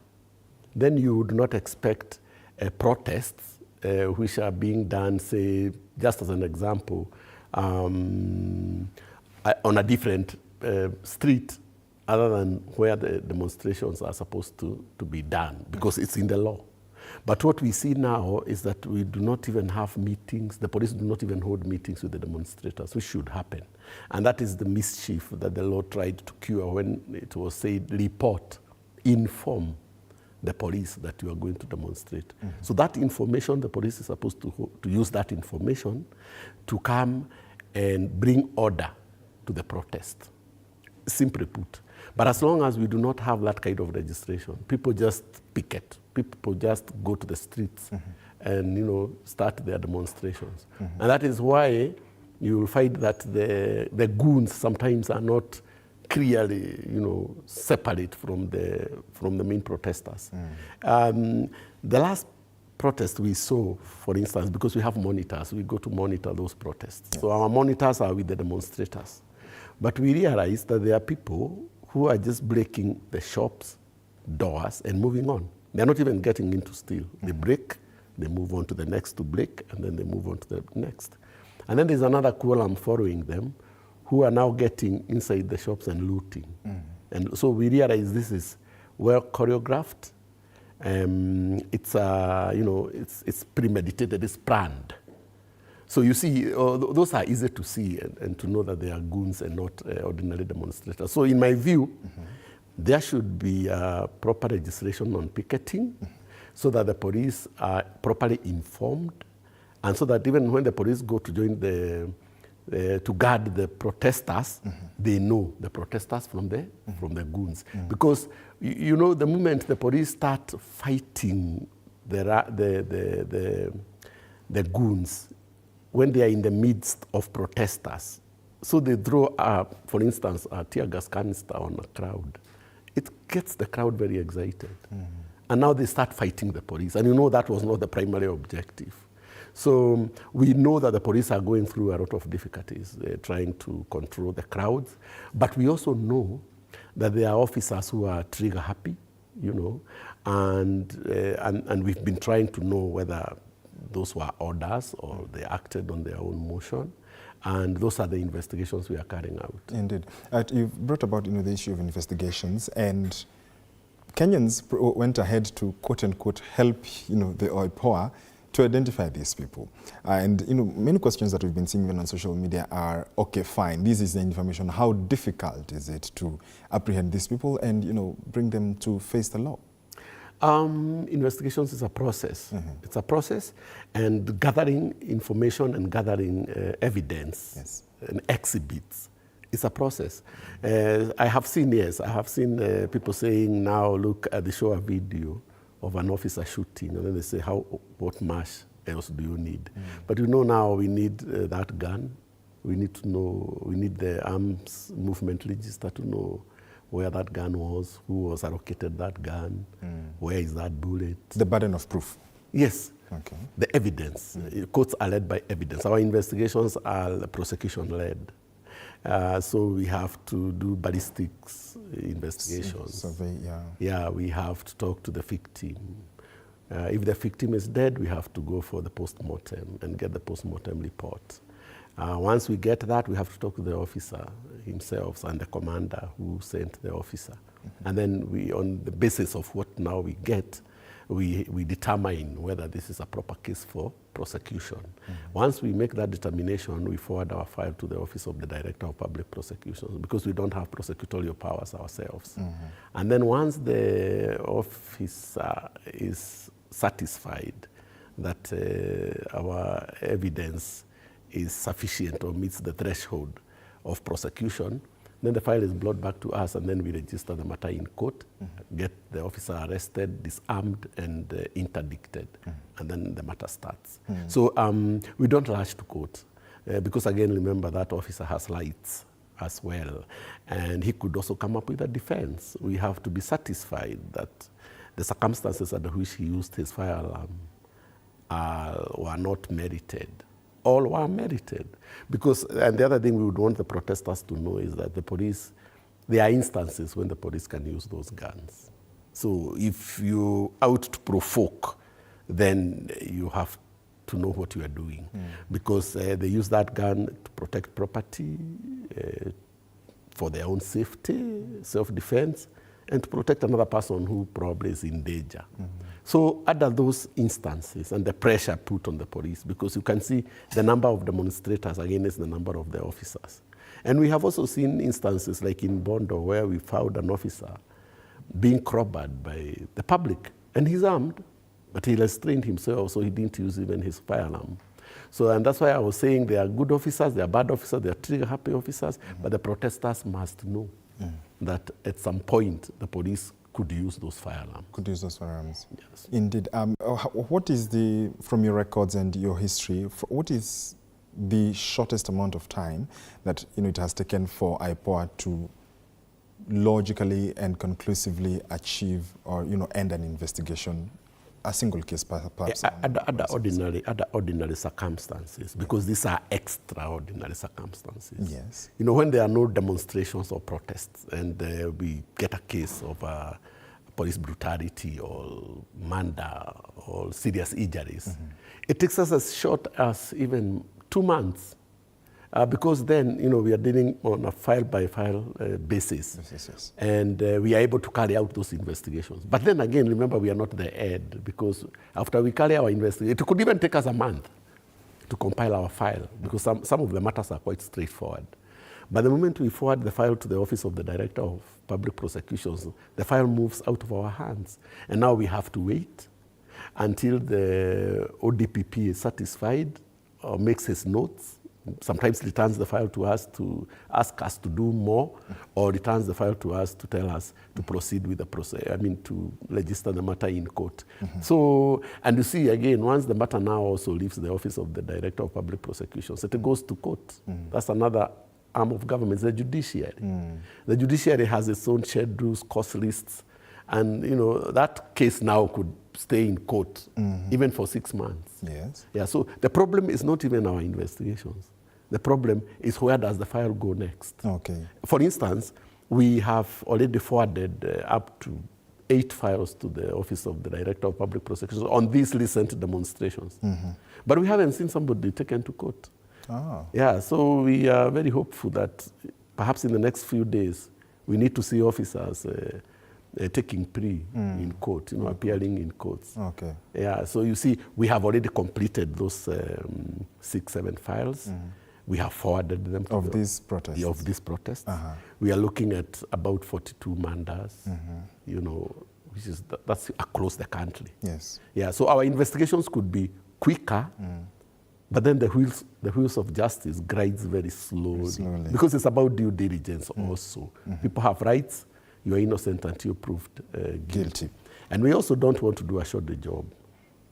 then you would not expect protests which are being done, say, just as an example, on a different street other than where the demonstrations are supposed to be done, because it's in the law. But what we see now is that we do not even have meetings, the police do not even hold meetings with the demonstrators, which should happen. And that is the mischief that the law tried to cure when it was said, report, inform the police that you are going to demonstrate. So that information, the police is supposed to use that information to come and bring order to the protest. Simply put. But as long as we do not have that kind of registration, people just picket. People just go to the streets and, you know, start their demonstrations. And that is why you will find that the goons sometimes are not clearly, you know, separate from the main protesters. The last protest we saw, for instance, because we have monitors, we go to monitor those protests. Yes. So our monitors are with the demonstrators. But we realized that there are people who are just breaking the shops, doors, and moving on. They're not even getting in to steal. They break, they move on to the next to break, and then they move on to the next. And then there's another column following them who are now getting inside the shops and looting. And so we realize this is well choreographed. It's, you know, it's premeditated, it's planned. So you see, those are easy to see and to know that they are goons and not ordinary demonstrators. So in my view, there should be proper registration on picketing so that the police are properly informed, and so that even when the police go to join to guard the protesters, they know the protesters from the goons. Because, you know, the moment the police start fighting the goons, when they are in the midst of protesters, so they throw, for instance, a tear gas canister on a crowd. It gets the crowd very excited. And now they start fighting the police. And you know that was not the primary objective. So we know that the police are going through a lot of difficulties trying to control the crowds. But we also know that there are officers who are trigger happy, you know, and we've been trying to know whether those were orders or they acted on their own motion. And those are the investigations we are carrying out. Indeed. You've brought about, you know, the issue of investigations, and Kenyans went ahead to, quote unquote, help, you know, the OIPOA to identify these people. And, you know, many questions that we've been seeing even on social media are, okay, fine, this is the information. How difficult is it to apprehend these people and, you know, bring them to face the law? Investigations is a process. It's a process, and gathering information and gathering evidence and exhibits is a process. I have seen people saying now, look, they show a video of an officer shooting, and then they say, what much else do you need? But you know now we need that gun. We need to know, we need the arms movement register to know where that gun was, who was allocated that gun, where is that bullet. The burden of proof. Yes. Okay. The evidence. Courts are led by evidence. Our investigations are prosecution-led. So we have to do ballistics investigations. Survey, yeah, we have to talk to the victim. If the victim is dead, we have to go for the post-mortem and get the post-mortem report. Once we get that, we have to talk to the officer himself and the commander who sent the officer. And then we, on the basis of what now we get, we determine whether this is a proper case for prosecution. Once we make that determination, we forward our file to the Office of the Director of Public Prosecutions, because we don't have prosecutorial powers ourselves. And then once the officer is satisfied that our evidence is sufficient or meets the threshold of prosecution, then the file is brought back to us, and then we register the matter in court, get the officer arrested, disarmed, and interdicted, and then the matter starts. So we don't rush to court, because again, remember that officer has rights as well, and he could also come up with a defense. We have to be satisfied that the circumstances under which he used his firearm were not merited. All were merited. Because, and the other thing we would want the protesters to know is that the police, there are instances when the police can use those guns. So if you're out to provoke, then you have to know what you are doing. Because they use that gun to protect property, for their own safety, self-defense, and to protect another person who probably is in danger. So under those instances and the pressure put on the police, because you can see the number of demonstrators against the number of the officers. And we have also seen instances like in Bondo where we found an officer being clobbered by the public, and he's armed, but he restrained himself, so he didn't use even his firearm. So, and that's why I was saying there are good officers, there are bad officers, there are trigger-happy officers, but the protesters must know that at some point the police could use those firearms. Could use those firearms. Yes. Indeed. What is from your records and your history, what is the shortest amount of time that it has taken for IPOA to logically and conclusively achieve or end an investigation, a single case perhaps? Under ordinary circumstances, because these are extraordinary circumstances. Yes. When there are no demonstrations or protests and we get a case of police brutality or murder or serious injuries, it takes us as short as even 2 months. Because then, we are dealing on a file-by-file basis. Yes. And we are able to carry out those investigations. But then again, remember, we are not the head, because after we carry our investigation, it could even take us a month to compile our file, because some of the matters are quite straightforward. But the moment we forward the file to the Office of the Director of Public Prosecutions, the file moves out of our hands. And now we have to wait until the ODPP is satisfied or makes his notes. Sometimes returns the file to us to ask us to do more, or returns the file to us to tell us to proceed with the process, to register the matter in court. So, and you see again, once the matter now also leaves the Office of the Director of Public Prosecutions, it goes to court. That's another arm of government, the judiciary. The judiciary has its own schedules, cost lists, and that case now could stay in court even for 6 months. Yes. Yeah, so the problem is not even our investigations. The problem is, where does the file go next? Okay. For instance, we have already forwarded up to 8 files to the Office of the Director of Public Prosecutions on these recent demonstrations. But we haven't seen somebody taken to court. Yeah, so we are very hopeful that perhaps in the next few days, we need to see officers taking plea in court, appearing in courts. Okay. Yeah, so you see, we have already completed those 6-7 files. We have forwarded them to these protests. Of these protests. We are looking at about 42 mandats, which is that's across the country. Yes. Yeah, so our investigations could be quicker, but then the wheels of justice grides very slowly. Because it's about due diligence also. People have rights. You are innocent until you're proved guilty. And we also don't want to do a shoddy job.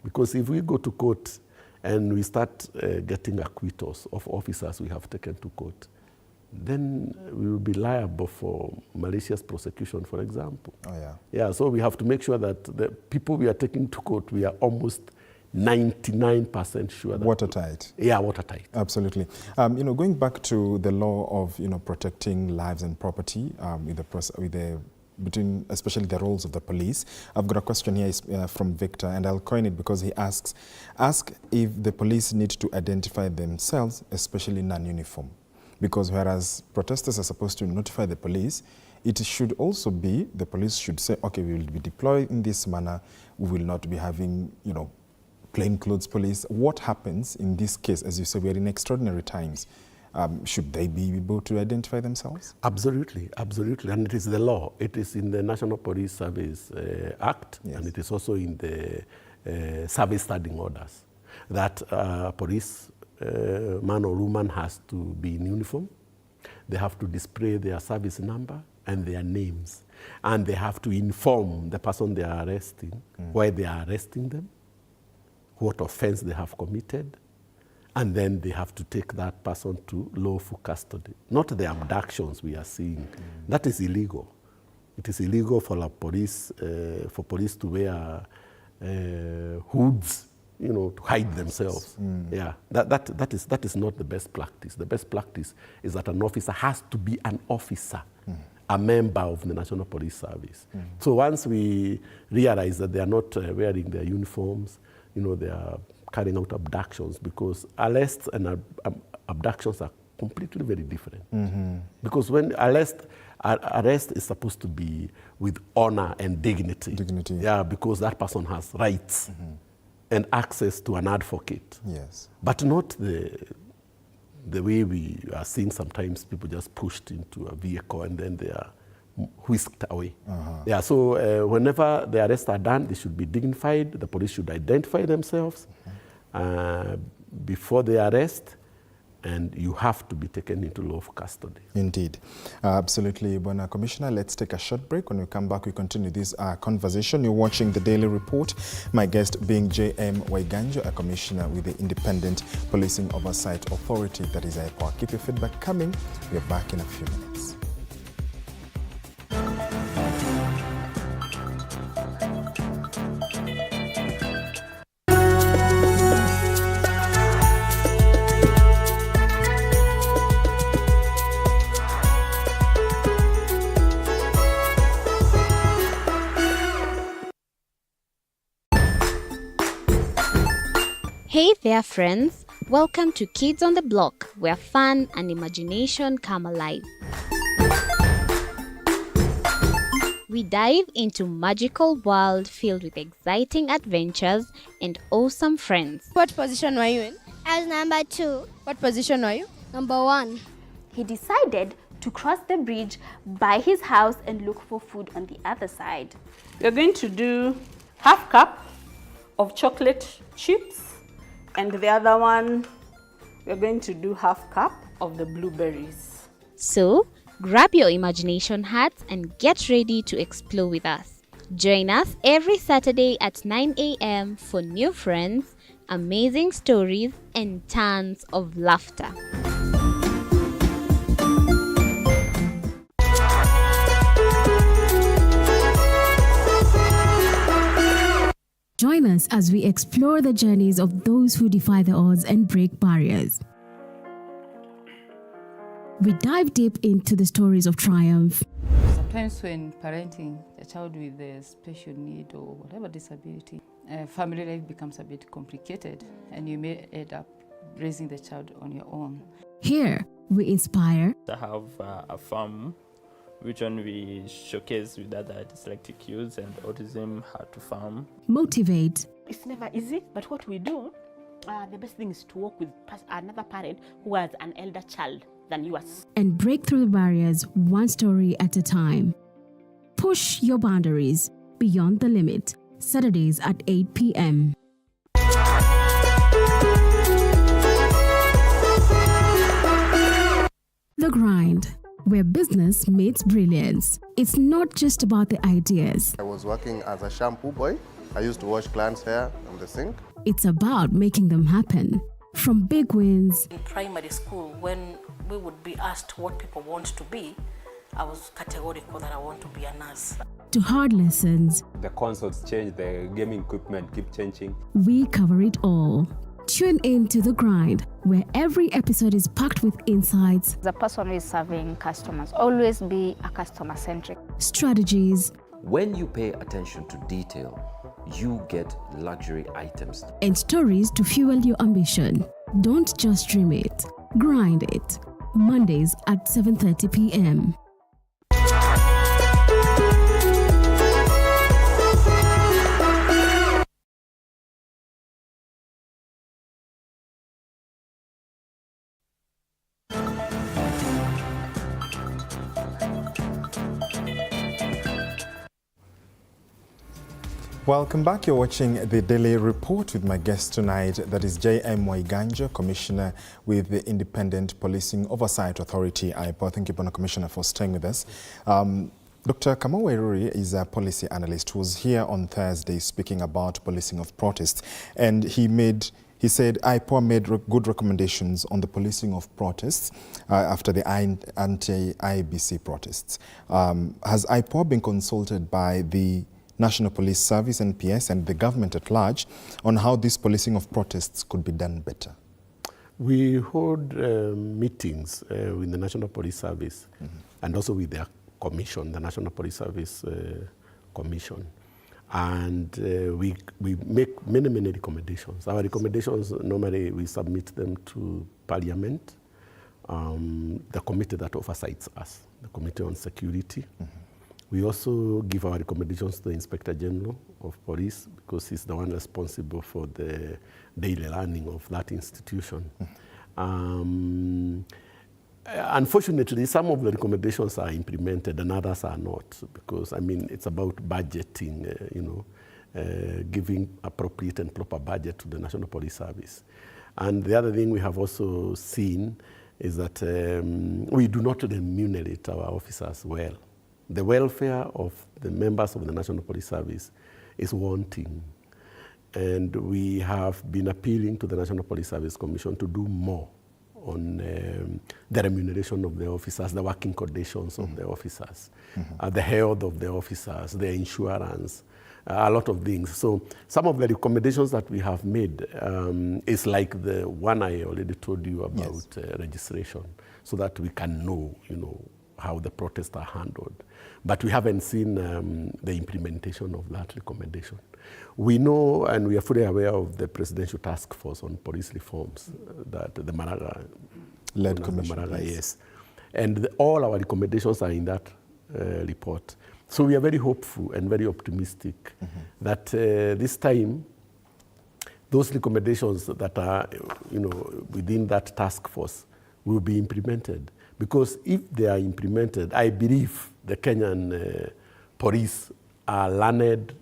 Because if we go to court and we start getting acquittals of officers we have taken to court, then we will be liable for malicious prosecution, for example. Yeah, so we have to make sure that the people we are taking to court, we are almost 99% sure that watertight. Yeah, watertight. Absolutely. Going back to the law of protecting lives and property between especially the roles of the police, I've got a question here from Victor, and I'll coin it because he asks, ask if the police need to identify themselves, especially non-uniform, because whereas protesters are supposed to notify the police, it should also be the police should say, okay, we will be deployed in this manner. We will not be having plainclothes police. What happens in this case? As you say, we are in extraordinary times. Should they be able to identify themselves? Absolutely, absolutely. And it is the law. It is in the National Police Service Act, and it is also in the service standing orders that police man or woman has to be in uniform. They have to display their service number and their names. And they have to inform the person they are arresting why they are arresting them, what offense they have committed, and then they have to take that person to lawful custody. Not the abductions we are seeing. That is illegal. It is illegal for police to wear hoods, to hide themselves. Yeah, that is not the best practice. The best practice is that an officer has to be an officer, a member of the National Police Service. So once we realize that they are not wearing their uniforms, they are carrying out abductions, because arrests and abductions are completely very different. Because when arrest is supposed to be with honor and dignity. Yeah, because that person has rights and access to an advocate. Yes. But not the way we are seeing sometimes people just pushed into a vehicle and then they are whisked away. Yeah, so whenever the arrests are done, they should be dignified. The police should identify themselves before the arrest, and you have to be taken into lawful custody. Indeed. Absolutely, Bwana Commissioner. Let's take a short break. When we come back, we continue this conversation. You're watching the Daily Report. My guest being J.M. Waiganjo, a commissioner with the Independent Policing Oversight Authority, that is IPOA. Keep your feedback coming. We're back in a few minutes. Hey there friends, welcome to Kids on the Block, where fun and imagination come alive. We dive into magical world filled with exciting adventures and awesome friends. What position were you in? I was number 2. What position were you? Number 1. He decided to cross the bridge by his house and look for food on the other side. We're going to do half cup of chocolate chips, and the other one, we're going to do half cup of the blueberries. So, grab your imagination hats and get ready to explore with us. Join us every Saturday at 9 a.m. for new friends, amazing stories, and tons of laughter. Join us as we explore the journeys of those who defy the odds and break barriers. We dive deep into the stories of triumph. Sometimes when parenting a child with a special need or whatever disability, family life becomes a bit complicated and you may end up raising the child on your own. Here, we inspire. I have a farm which one we showcase with other dyslexic youths and autism, how to farm. Motivate. It's never easy, but what we do, the best thing is to work with another parent who has an elder child than yours. And break through the barriers one story at a time. Push your boundaries beyond the limit. Saturdays at 8 p.m. The Grind, where business meets brilliance. It's not just about the ideas. I was working as a shampoo boy. I used to wash clients' hair on the sink. It's about making them happen. From big wins. In primary school, when we would be asked what people want to be, I was categorical that I want to be a nurse. To hard lessons. The consoles change, the gaming equipment keep changing. We cover it all. Tune in to The Grind, where every episode is packed with insights. The person who is serving customers, always be a customer-centric. Strategies. When you pay attention to detail, you get luxury items. And stories to fuel your ambition. Don't just dream it, grind it. Mondays at 7:30 p.m. Welcome back. You're watching the Daily Report with my guest tonight, that is J.M. Waiganjo, Commissioner with the Independent Policing Oversight Authority, IPOA. Thank you, Bwana Commissioner, for staying with us. Dr. Kamau Wairuri is a policy analyst who was here on Thursday speaking about policing of protests, and he said IPOA made good recommendations on the policing of protests after the anti-IBC protests. Has IPOA been consulted by the National Police Service, NPS, and the government at large on how this policing of protests could be done better? We hold meetings with the National Police Service and also with their commission, the National Police Service Commission. And we make many recommendations. Our recommendations, normally we submit them to Parliament, the committee that oversees us, the Committee on Security. We also give our recommendations to the Inspector General of Police because he's the one responsible for the daily running of that institution. Unfortunately, some of the recommendations are implemented and others are not because, I mean, it's about budgeting, giving appropriate and proper budget to the National Police Service. And the other thing we have also seen is that we do not remunerate our officers well. The welfare of the members of the National Police Service is wanting. And we have been appealing to the National Police Service Commission to do more on the remuneration of the officers, the working conditions of the officers, the health of the officers, their insurance, a lot of things. So some of the recommendations that we have made is like the one I already told you about, registration, so that we can know, how the protests are handled. But we haven't seen the implementation of that recommendation. We know and we are fully aware of the Presidential Task Force on Police Reforms that the Maringa led commission. Yes. And all our recommendations are in that report. So we are very hopeful and very optimistic that this time those recommendations that are within that task force will be implemented. Because if they are implemented, I believe the Kenyan police are learned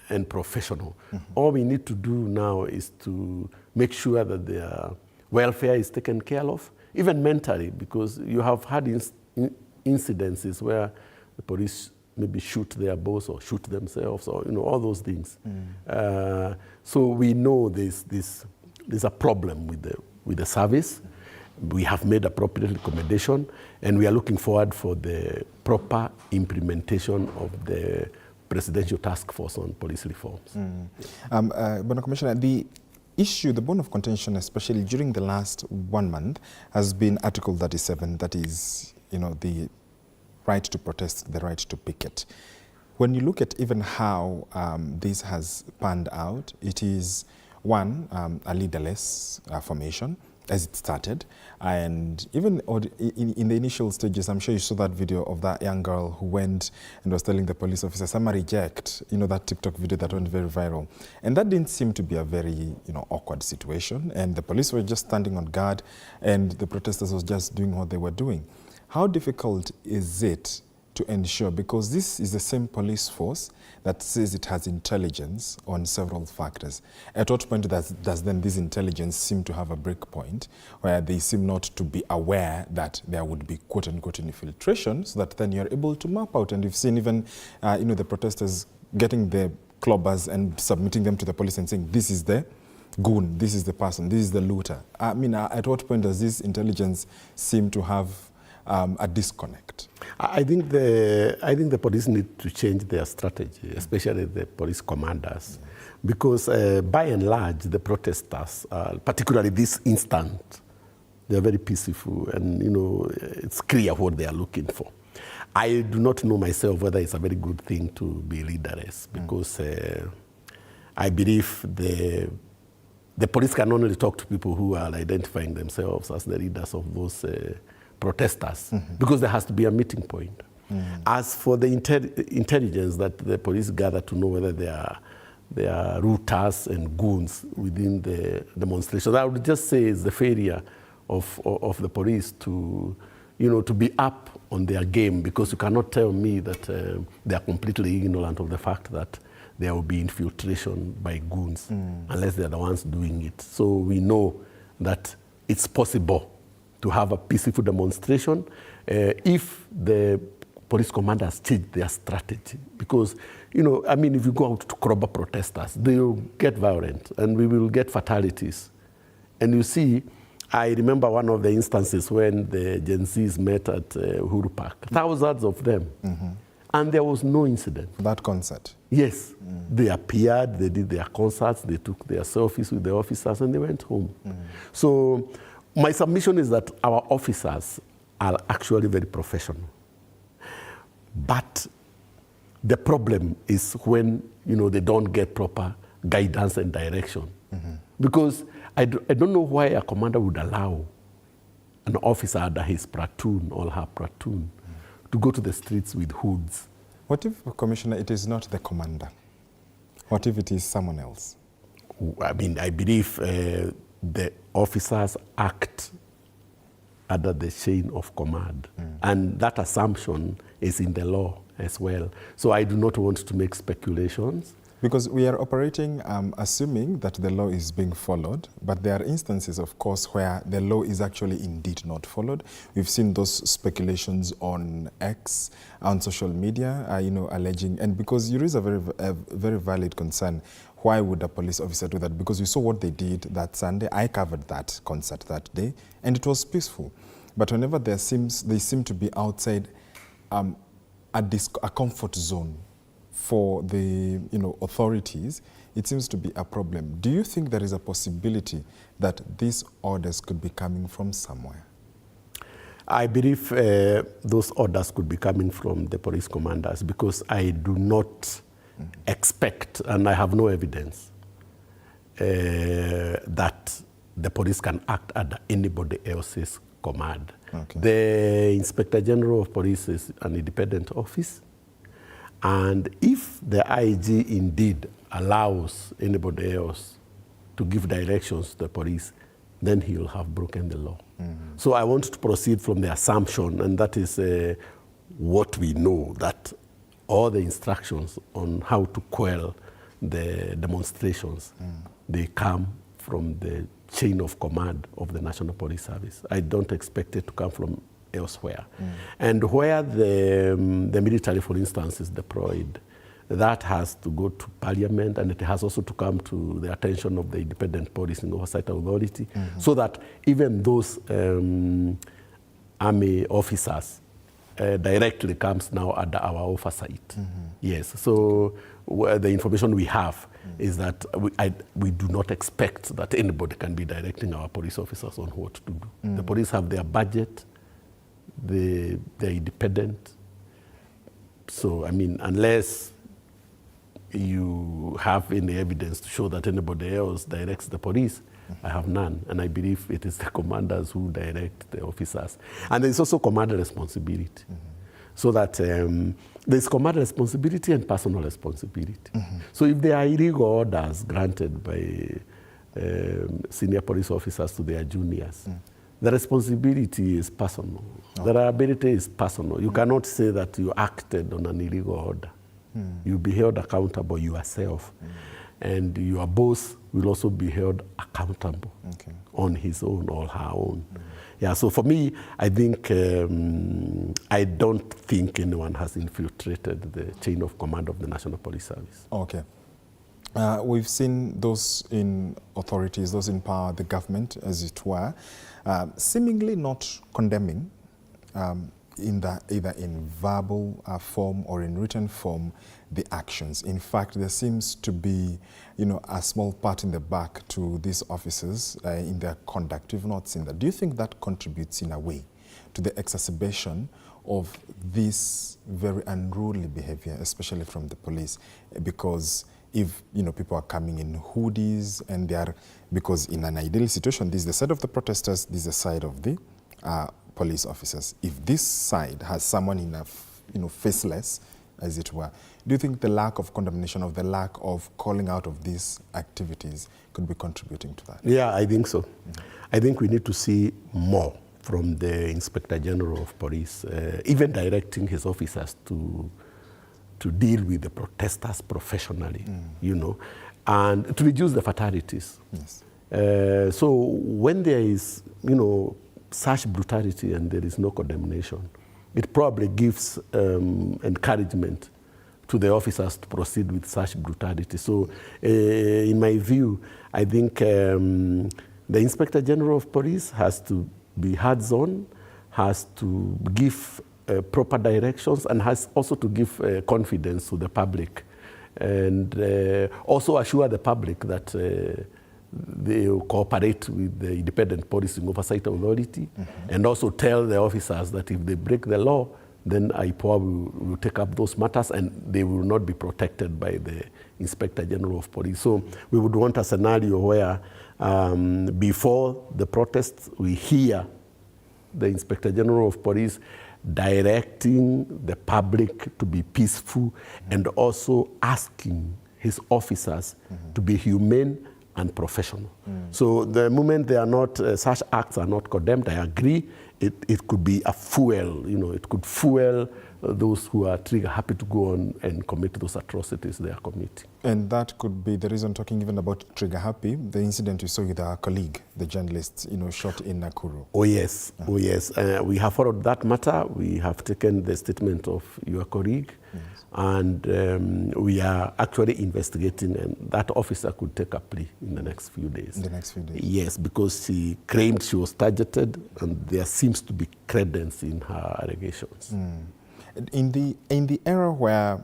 and professional. All we need to do now is to make sure that their welfare is taken care of, even mentally, because you have had incidences where the police maybe shoot their boss or shoot themselves, or all those things. So we know there's a problem with the service. We have made appropriate recommendation, and we are looking forward for the proper implementation of the Presidential Task Force on Police Reforms. But Commissioner, the issue, the bone of contention, especially during the last 1 month, has been Article 37, that is, the right to protest, the right to picket. When you look at even how this has panned out, it is, one, a leaderless formation, as it started, and even in the initial stages, I'm sure you saw that video of that young girl who went and was telling the police officer, "Some reject," that TikTok video that went very viral, and that didn't seem to be a very awkward situation, and the police were just standing on guard, and the protesters was just doing what they were doing. How difficult is it to ensure, because this is the same police force that says it has intelligence on several factors. At what point does then this intelligence seem to have a break point where they seem not to be aware that there would be quote-unquote infiltration, so that then you're able to map out? And you've seen even the protesters getting the clubbers and submitting them to the police and saying, this is the goon, this is the person, this is the looter. I mean, at what point does this intelligence seem to have a disconnect? I think the police need to change their strategy, especially the police commanders, because by and large, the protesters, particularly this instant, they are very peaceful, and it's clear what they are looking for. I do not know myself whether it's a very good thing to be leaderless, because I believe the police can only talk to people who are identifying themselves as the leaders of those protesters, because there has to be a meeting point. As for the intelligence that the police gather to know whether there are rooters and goons within the demonstrations, I would just say it's the failure of the police to be up on their game, because you cannot tell me that they are completely ignorant of the fact that there will be infiltration by goons unless they're the ones doing it. So we know that it's possible to have a peaceful demonstration if the police commanders change their strategy. Because, if you go out to crowd protesters, they will get violent and we will get fatalities. And you see, I remember one of the instances when the Gen Zs met at Uhuru Park, thousands of them, and there was no incident. That concert? Yes. They appeared, they did their concerts, they took their selfies with the officers, and they went home. So my submission is that our officers are actually very professional. But the problem is when, they don't get proper guidance and direction. Because I don't know why a commander would allow an officer under his platoon or her platoon to go to the streets with hoods. What if, Commissioner, it is not the commander? What if it is someone else? I believe the officers act under the chain of command. And that assumption is in the law as well. So I do not want to make speculations. Because we are operating assuming that the law is being followed, but there are instances, of course, where the law is actually indeed not followed. We've seen those speculations on X, on social media, alleging, and because you raise a very valid concern, why would a police officer do that? Because we saw what they did that Sunday. I covered that concert that day, and it was peaceful. But whenever they seem to be outside a comfort zone for the authorities, it seems to be a problem. Do you think there is a possibility that these orders could be coming from somewhere? I believe those orders could be coming from the police commanders, because I do not expect, and I have no evidence, that the police can act under anybody else's command. Okay. The Inspector General of Police is an independent office, and if the IG indeed allows anybody else to give directions to the police, then he will have broken the law. So I want to proceed from the assumption, and that is what we know, that all the instructions on how to quell the demonstrations, they come from the chain of command of the National Police Service. I don't expect it to come from elsewhere. And where the military, for instance, is deployed, that has to go to Parliament, and it has also to come to the attention of the Independent Policing Oversight Authority, so that even those army officers directly comes now under our oversight. Yes, so the information we have is that we do not expect that anybody can be directing our police officers on what to do. The police have their budget, they're independent. So, I mean, unless you have any evidence to show that anybody else directs the police, I have none. And I believe it is the commanders who direct the officers. And there's also commander responsibility. So that there's commander responsibility and personal responsibility. So if there are illegal orders granted by senior police officers to their juniors, the responsibility is personal. The liability is personal. You cannot say that you acted on an illegal order. You'll be held accountable yourself. And your boss will also be held accountable on his own or her own. Yeah, so for me, I think, I don't think anyone has infiltrated the chain of command of the National Police Service. Okay. We've seen those in authorities, those in power, the government, as it were, seemingly not condemning either in verbal form or in written form the actions. In fact, there seems to be, a small pat in the back to these officers in their conduct. We've not seen that. Do you think that contributes in a way to the exacerbation of this very unruly behavior, especially from the police? Because if people are coming in hoodies and they are, because in an ideal situation, this is the side of the protesters, this is the side of the police officers. If this side has someone in a faceless, as it were, do you think the lack of condemnation, of the lack of calling out of these activities could be contributing to that? Yeah, I think so. I think we need to see more from the Inspector General of Police, even directing his officers to deal with the protesters professionally, and to reduce the fatalities. Yes. So when there is, such brutality and there is no condemnation, it probably gives encouragement to the officers to proceed with such brutality. So in my view, I think the Inspector General of Police has to be hands-on, has to give proper directions, and has also to give confidence to the public, and also assure the public that they will cooperate with the Independent Policing Oversight Authority, and also tell the officers that if they break the law, then IPOA will take up those matters and they will not be protected by the Inspector General of Police. So we would want a scenario where before the protests, we hear the Inspector General of Police directing the public to be peaceful and also asking his officers to be humane and professional. So the moment they are not, such acts are not condemned, I agree, it could be a fuel, it could fuel those who are trigger happy to go on and commit those atrocities they are committing. And that could be the reason, talking even about trigger happy, the incident you saw with our colleague, the journalist, shot in Nakuru. Oh yes, oh yes. We have followed that matter. We have taken the statement of your colleague, and we are actually investigating, and that officer could take a plea in the next few days. In the next few days? Yes, because she claimed she was targeted, and there seems to be credence in her allegations. In the era where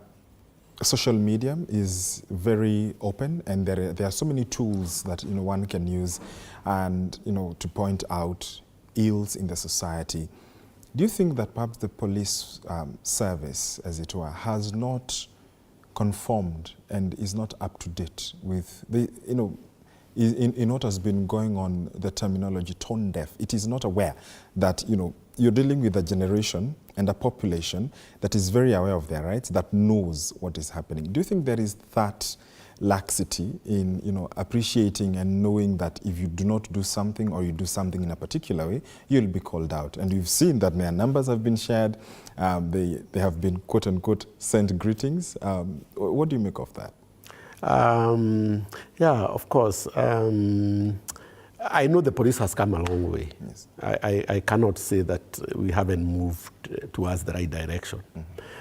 social media is very open, and there are so many tools that one can use, and to point out ills in the society, do you think that perhaps the police service, as it were, has not conformed and is not up to date with the in what has been going on, the terminology tone deaf? It is not aware that you're dealing with a generation and a population that is very aware of their rights, that knows what is happening. Do you think there is that laxity in appreciating and knowing that if you do not do something, or you do something in a particular way, you'll be called out? And we've seen that their numbers have been shared. They have been quote unquote sent greetings. What do you make of that? Yeah, of course. I know the police has come a long way. Yes. I cannot say that we haven't moved towards the right direction.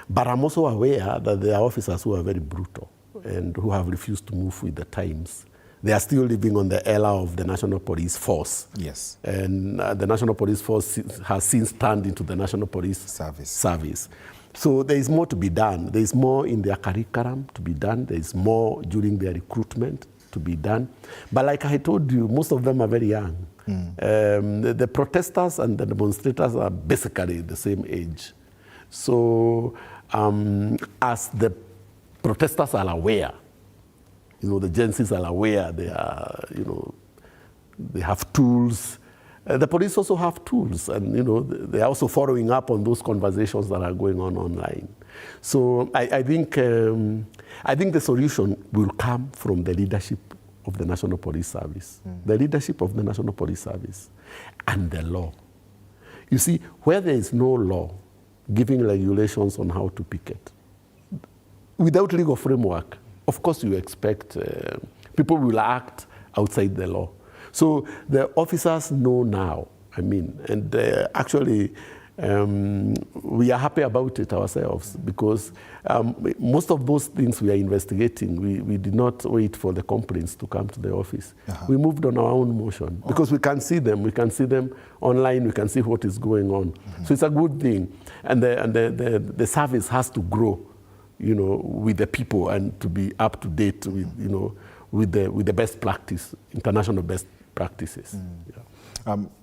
But I'm also aware that there are officers who are very brutal and who have refused to move with the times. They are still living on the era of the National Police Force. Yes. And the National Police Force has since turned into the National Police Service. So there is more to be done. There is more in their curriculum to be done. There is more during their recruitment to be done. But like I told you, most of them are very young. The protesters and the demonstrators are basically the same age. So as the protesters are aware, the agencies are aware, they are, they have tools. The police also have tools, and they are also following up on those conversations that are going on online. So I think the solution will come from the leadership of the National Police Service, the leadership of the National Police Service, and the law. You see, where there is no law giving regulations on how to picket, without legal framework, of course you expect people will act outside the law. So the officers know now, and actually we are happy about it ourselves, because most of those things we are investigating, we did not wait for the complaints to come to the office. We moved on our own motion, because we can see them. We can see them online. We can see what is going on. So it's a good thing. And the service has to grow, with the people, and to be up to date with, with the best practice, international best practices.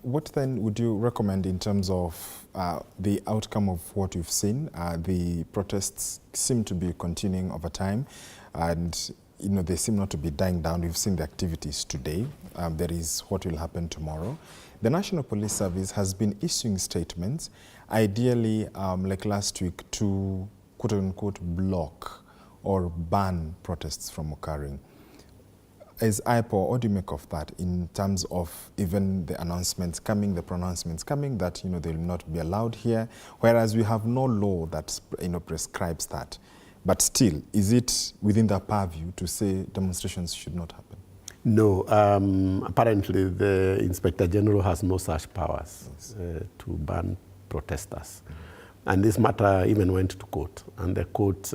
What then would you recommend in terms of the outcome of what you've seen? The protests seem to be continuing over time, and they seem not to be dying down. We've seen the activities today. There is what will happen tomorrow. The National Police Service has been issuing statements, ideally, like last week, to quote-unquote block or ban protests from occurring. As IPOR, what do you make of that in terms of even the announcements coming, the pronouncements coming that they will not be allowed here, whereas we have no law that prescribes that? But still, is it within the purview to say demonstrations should not happen? No, apparently the Inspector General has no such powers to ban protesters. And this matter even went to court, and the court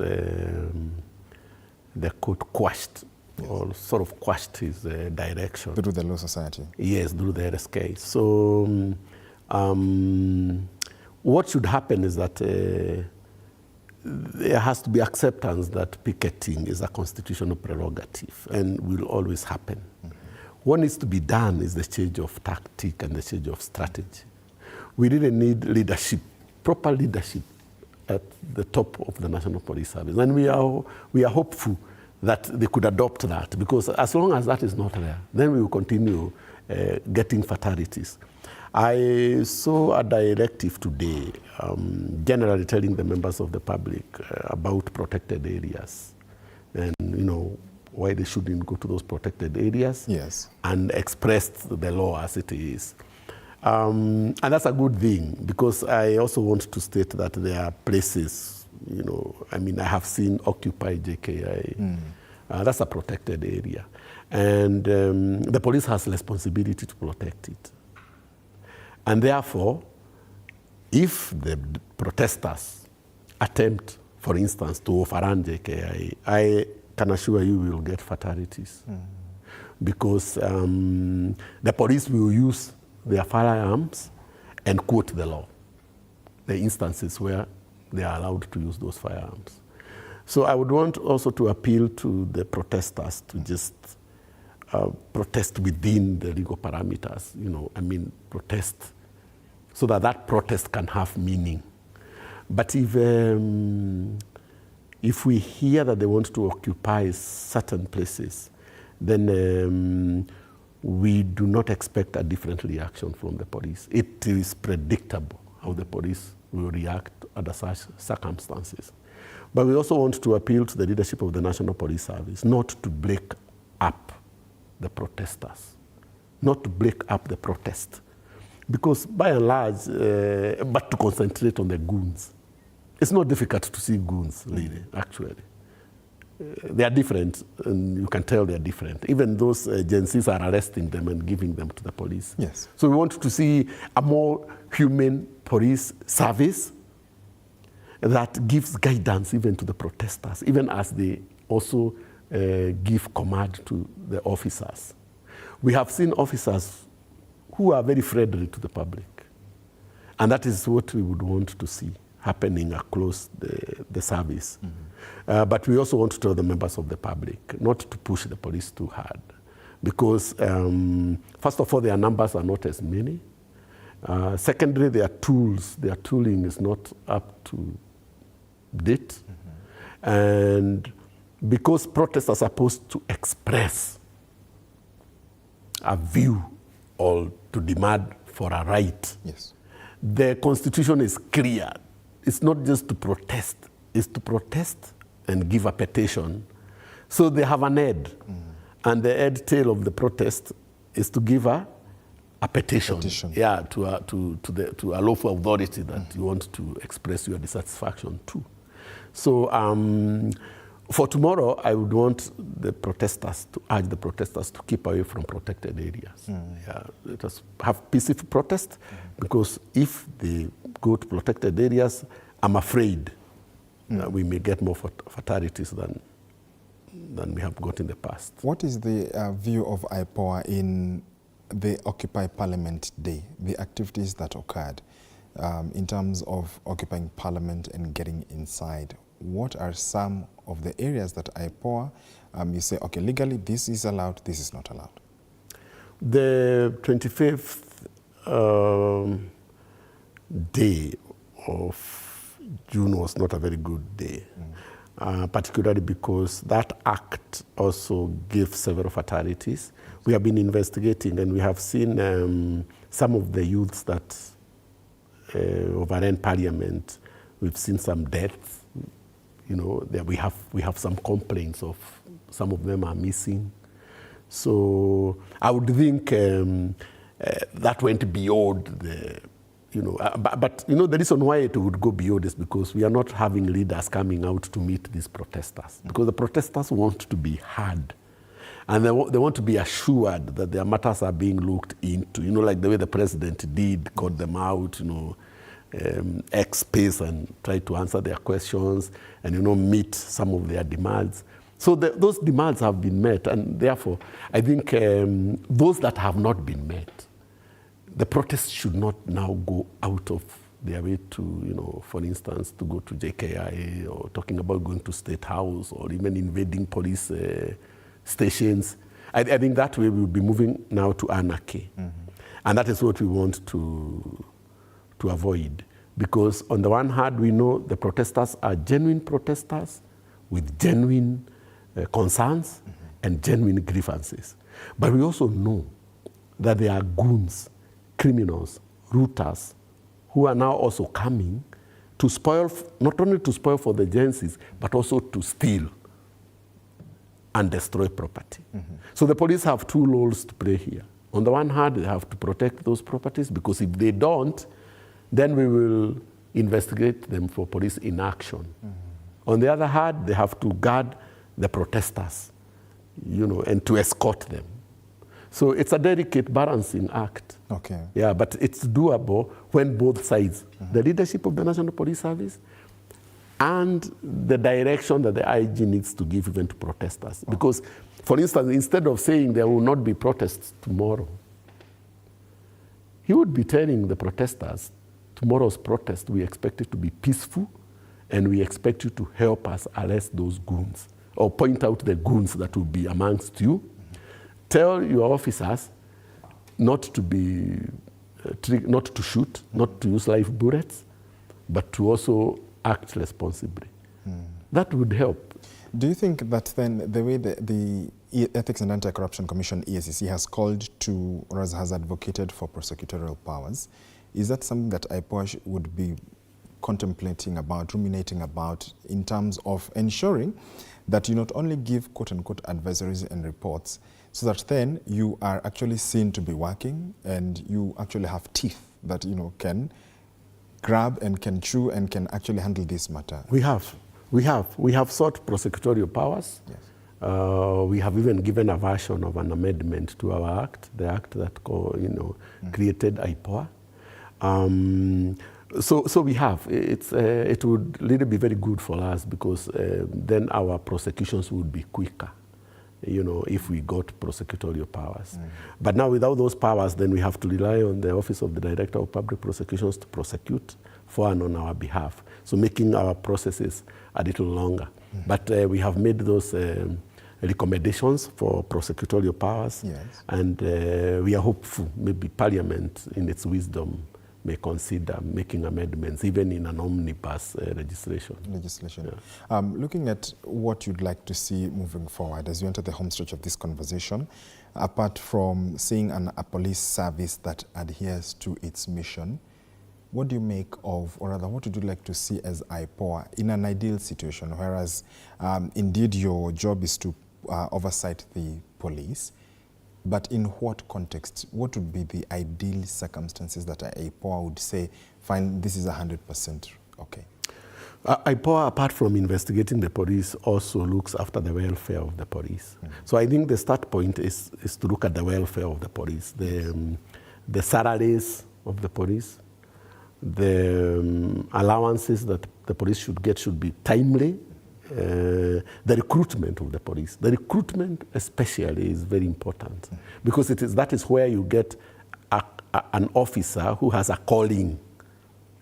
quashed, or sort of quashed his direction. Through the Law Society? Yes, through the RSK. So what should happen is that there has to be acceptance that picketing is a constitutional prerogative and will always happen. What needs to be done is the change of tactic and the change of strategy. We really need leadership, proper leadership at the top of the National Police Service. And we are hopeful that they could adopt that, because as long as that is not there, then we will continue getting fatalities. I saw a directive today, generally telling the members of the public about protected areas, and why they shouldn't go to those protected areas. Yes. And expressed the law as it is. And that's a good thing, because I also want to state that there are places, I have seen Occupy JKI. That's a protected area. And the police has responsibility to protect it. And therefore, if the protesters attempt, for instance, to overrun JKI, I can assure you we will get fatalities. Because the police will use their firearms and quote the law, the instances where they are allowed to use those firearms. So I would want also to appeal to the protesters to just protest within the legal parameters, protest so that that protest can have meaning. But if we hear that they want to occupy certain places, then we do not expect a different reaction from the police. It is predictable how the police will react under such circumstances. But we also want to appeal to the leadership of the National Police Service not to break up the protesters, not to break up the protest. Because by and large, but to concentrate on the goons. It's not difficult to see goons, really, actually. They are different, and you can tell they are different. Even those agencies are arresting them and giving them to the police. Yes. So we want to see a more humane police service that gives guidance even to the protesters, even as they also give command to the officers. We have seen officers who are very friendly to the public. And that is what we would want to see happening across the service. But we also want to tell the members of the public not to push the police too hard. Because, first of all, their numbers are not as many. Secondly, their tooling is not up to date. And because protests are supposed to express a view or to demand for a right, yes, the Constitution is clear. It's not just to protest, it's to protest and give a petition. So they have an head. And the head tail of the protest is to give a petition. Yeah, to a lawful authority that you want to express your dissatisfaction to. So for tomorrow, I would want the protesters to urge the protesters to keep away from protected areas. Yeah, let us have peaceful protest, because if they go to protected areas, I'm afraid we may get more fatalities than we have got in the past. What is the view of IPOA in the Occupy Parliament Day, the activities that occurred in terms of occupying Parliament and getting inside? What are some of the areas that IPOA, you say, okay, legally this is allowed, this is not allowed? The 25th day of June was not a very good day, particularly because that act also gave several fatalities. We have been investigating, and we have seen some of the youths that overran Parliament. We've seen some deaths. We have some complaints of some of them are missing. So I would think that went beyond the, but the reason why it would go beyond is because we are not having leaders coming out to meet these protesters. Because the protesters want to be heard. And they want to be assured that their matters are being looked into, like the way the president did, called them out, X space and try to answer their questions and, meet some of their demands. So those demands have been met, and therefore, I think those that have not been met, the protests should not now go out of their way to, for instance, to go to JKIA or talking about going to State House or even invading police stations. I think that way we'll be moving now to anarchy. And that is what we want to avoid. Because on the one hand, we know the protesters are genuine protesters with genuine concerns and genuine grievances. But we also know that there are goons, criminals, rooters, who are now also coming to spoil, not only to spoil for the agencies, but also to steal and destroy property. So the police have two roles to play here. On the one hand, they have to protect those properties, because if they don't, then we will investigate them for police inaction. On the other hand, they have to guard the protesters, and to escort them. So it's a delicate balancing act. Okay. Yeah, but it's doable when both sides, the leadership of the National Police Service and the direction that the IG needs to give even to protesters. Because, for instance, instead of saying there will not be protests tomorrow, he would be telling the protesters, tomorrow's protest, we expect it to be peaceful, and we expect you to help us arrest those goons, or point out the goons that will be amongst you. Tell your officers not to be, not to shoot, not to use live bullets, but to also act responsibly. That would help. Do you think that then the way the Ethics and Anti-Corruption Commission, EACC, has called to, or has advocated for prosecutorial powers, is that something that IPOA would be contemplating about, ruminating about, in terms of ensuring that you not only give quote-unquote advisories and reports, so that then you are actually seen to be working and you actually have teeth that can grab and can chew and can actually handle this matter? We have sought prosecutorial powers. Yes. We have even given a version of an amendment to our act, the act that created IPOA. So we have. It would really be very good for us, because then our prosecutions would be quicker, if we got prosecutorial powers. But now without those powers, then we have to rely on the Office of the Director of Public Prosecutions to prosecute for and on our behalf, so making our processes a little longer. But we have made those recommendations for prosecutorial powers, and we are hopeful maybe Parliament, in its wisdom, may consider making amendments, even in an omnibus legislation. Yeah. Looking at what you'd like to see moving forward as you enter the home stretch of this conversation, apart from seeing a police service that adheres to its mission, what do you make of, or rather, what would you like to see as IPOA in an ideal situation, whereas indeed your job is to oversight the police? But in what context? What would be the ideal circumstances that IPOA would say, fine, this is 100% okay? IPOA, apart from investigating the police, also looks after the welfare of the police. So I think the start point is to look at the welfare of the police, the salaries of the police, the allowances that the police should get should be timely. The recruitment of the police. The recruitment especially is very important, because that is where you get an officer who has a calling,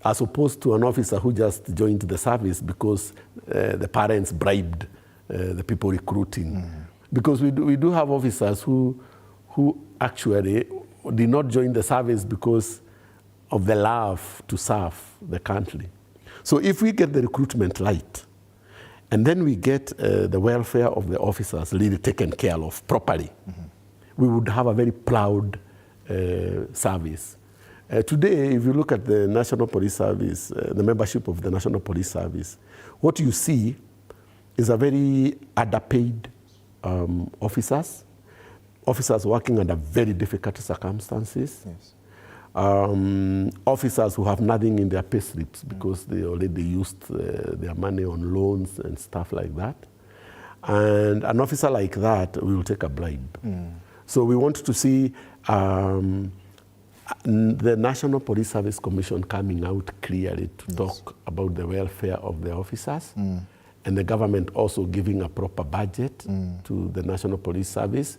as opposed to an officer who just joined the service because the parents bribed the people recruiting. Because we do have officers who actually did not join the service because of the love to serve the country. So if we get the recruitment right, and then we get the welfare of the officers really taken care of properly, we would have a very proud service. Today, if you look at the National Police Service, the membership of the National Police Service, what you see is a very underpaid officers working under very difficult circumstances. Yes. Officers who have nothing in their pay slips because they already used their money on loans and stuff like that. And an officer like that will take a bribe. So we want to see the National Police Service Commission coming out clearly to talk about the welfare of the officers, and the government also giving a proper budget to the National Police Service,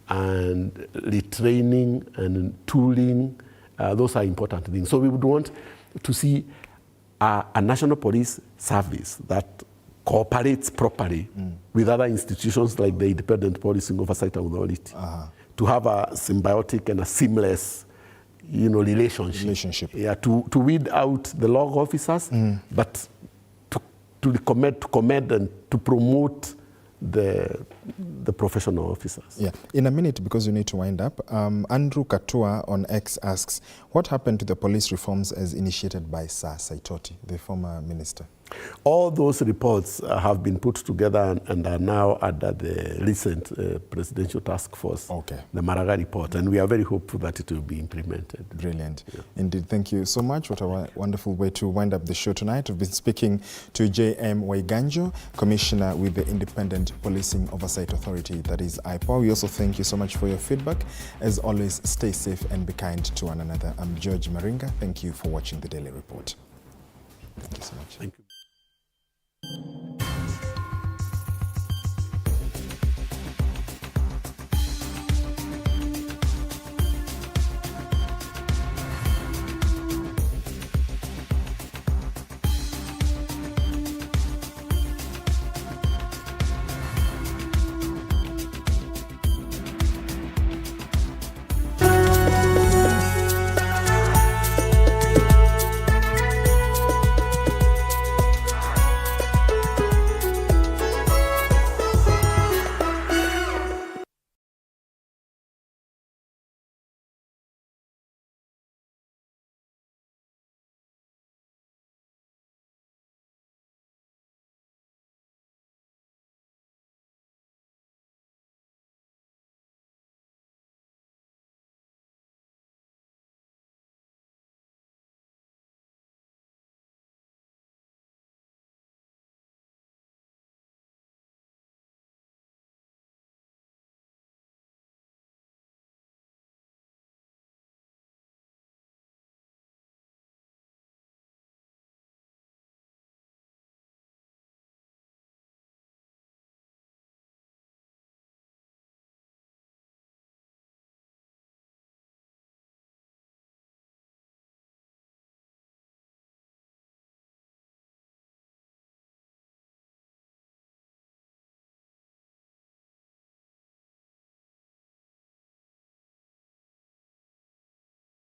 and retraining and tooling. Those are important things. So we would want to see a National Police Service that cooperates properly with other institutions like the Independent Policing Oversight Authority, to have a symbiotic and a seamless relationship. Yeah, to weed out the log officers, but to commend and to promote the professional officers. Yeah. In a minute, because you need to wind up, Andrew Katua on X asks, what happened to the police reforms as initiated by Sir Saitoti, the former minister? All those reports have been put together and are now under the recent presidential task force, the Maraga report, and we are very hopeful that it will be implemented. Brilliant. Yeah. Indeed, thank you so much. What a wonderful way to wind up the show tonight. We've been speaking to J.M. Waiganjo, Commissioner with the Independent Policing Oversight Authority, that is IPOA. We also thank you so much for your feedback. As always, stay safe and be kind to one another. I'm George Maringa. Thank you for watching the Daily Report. Thank you so much. Thank you.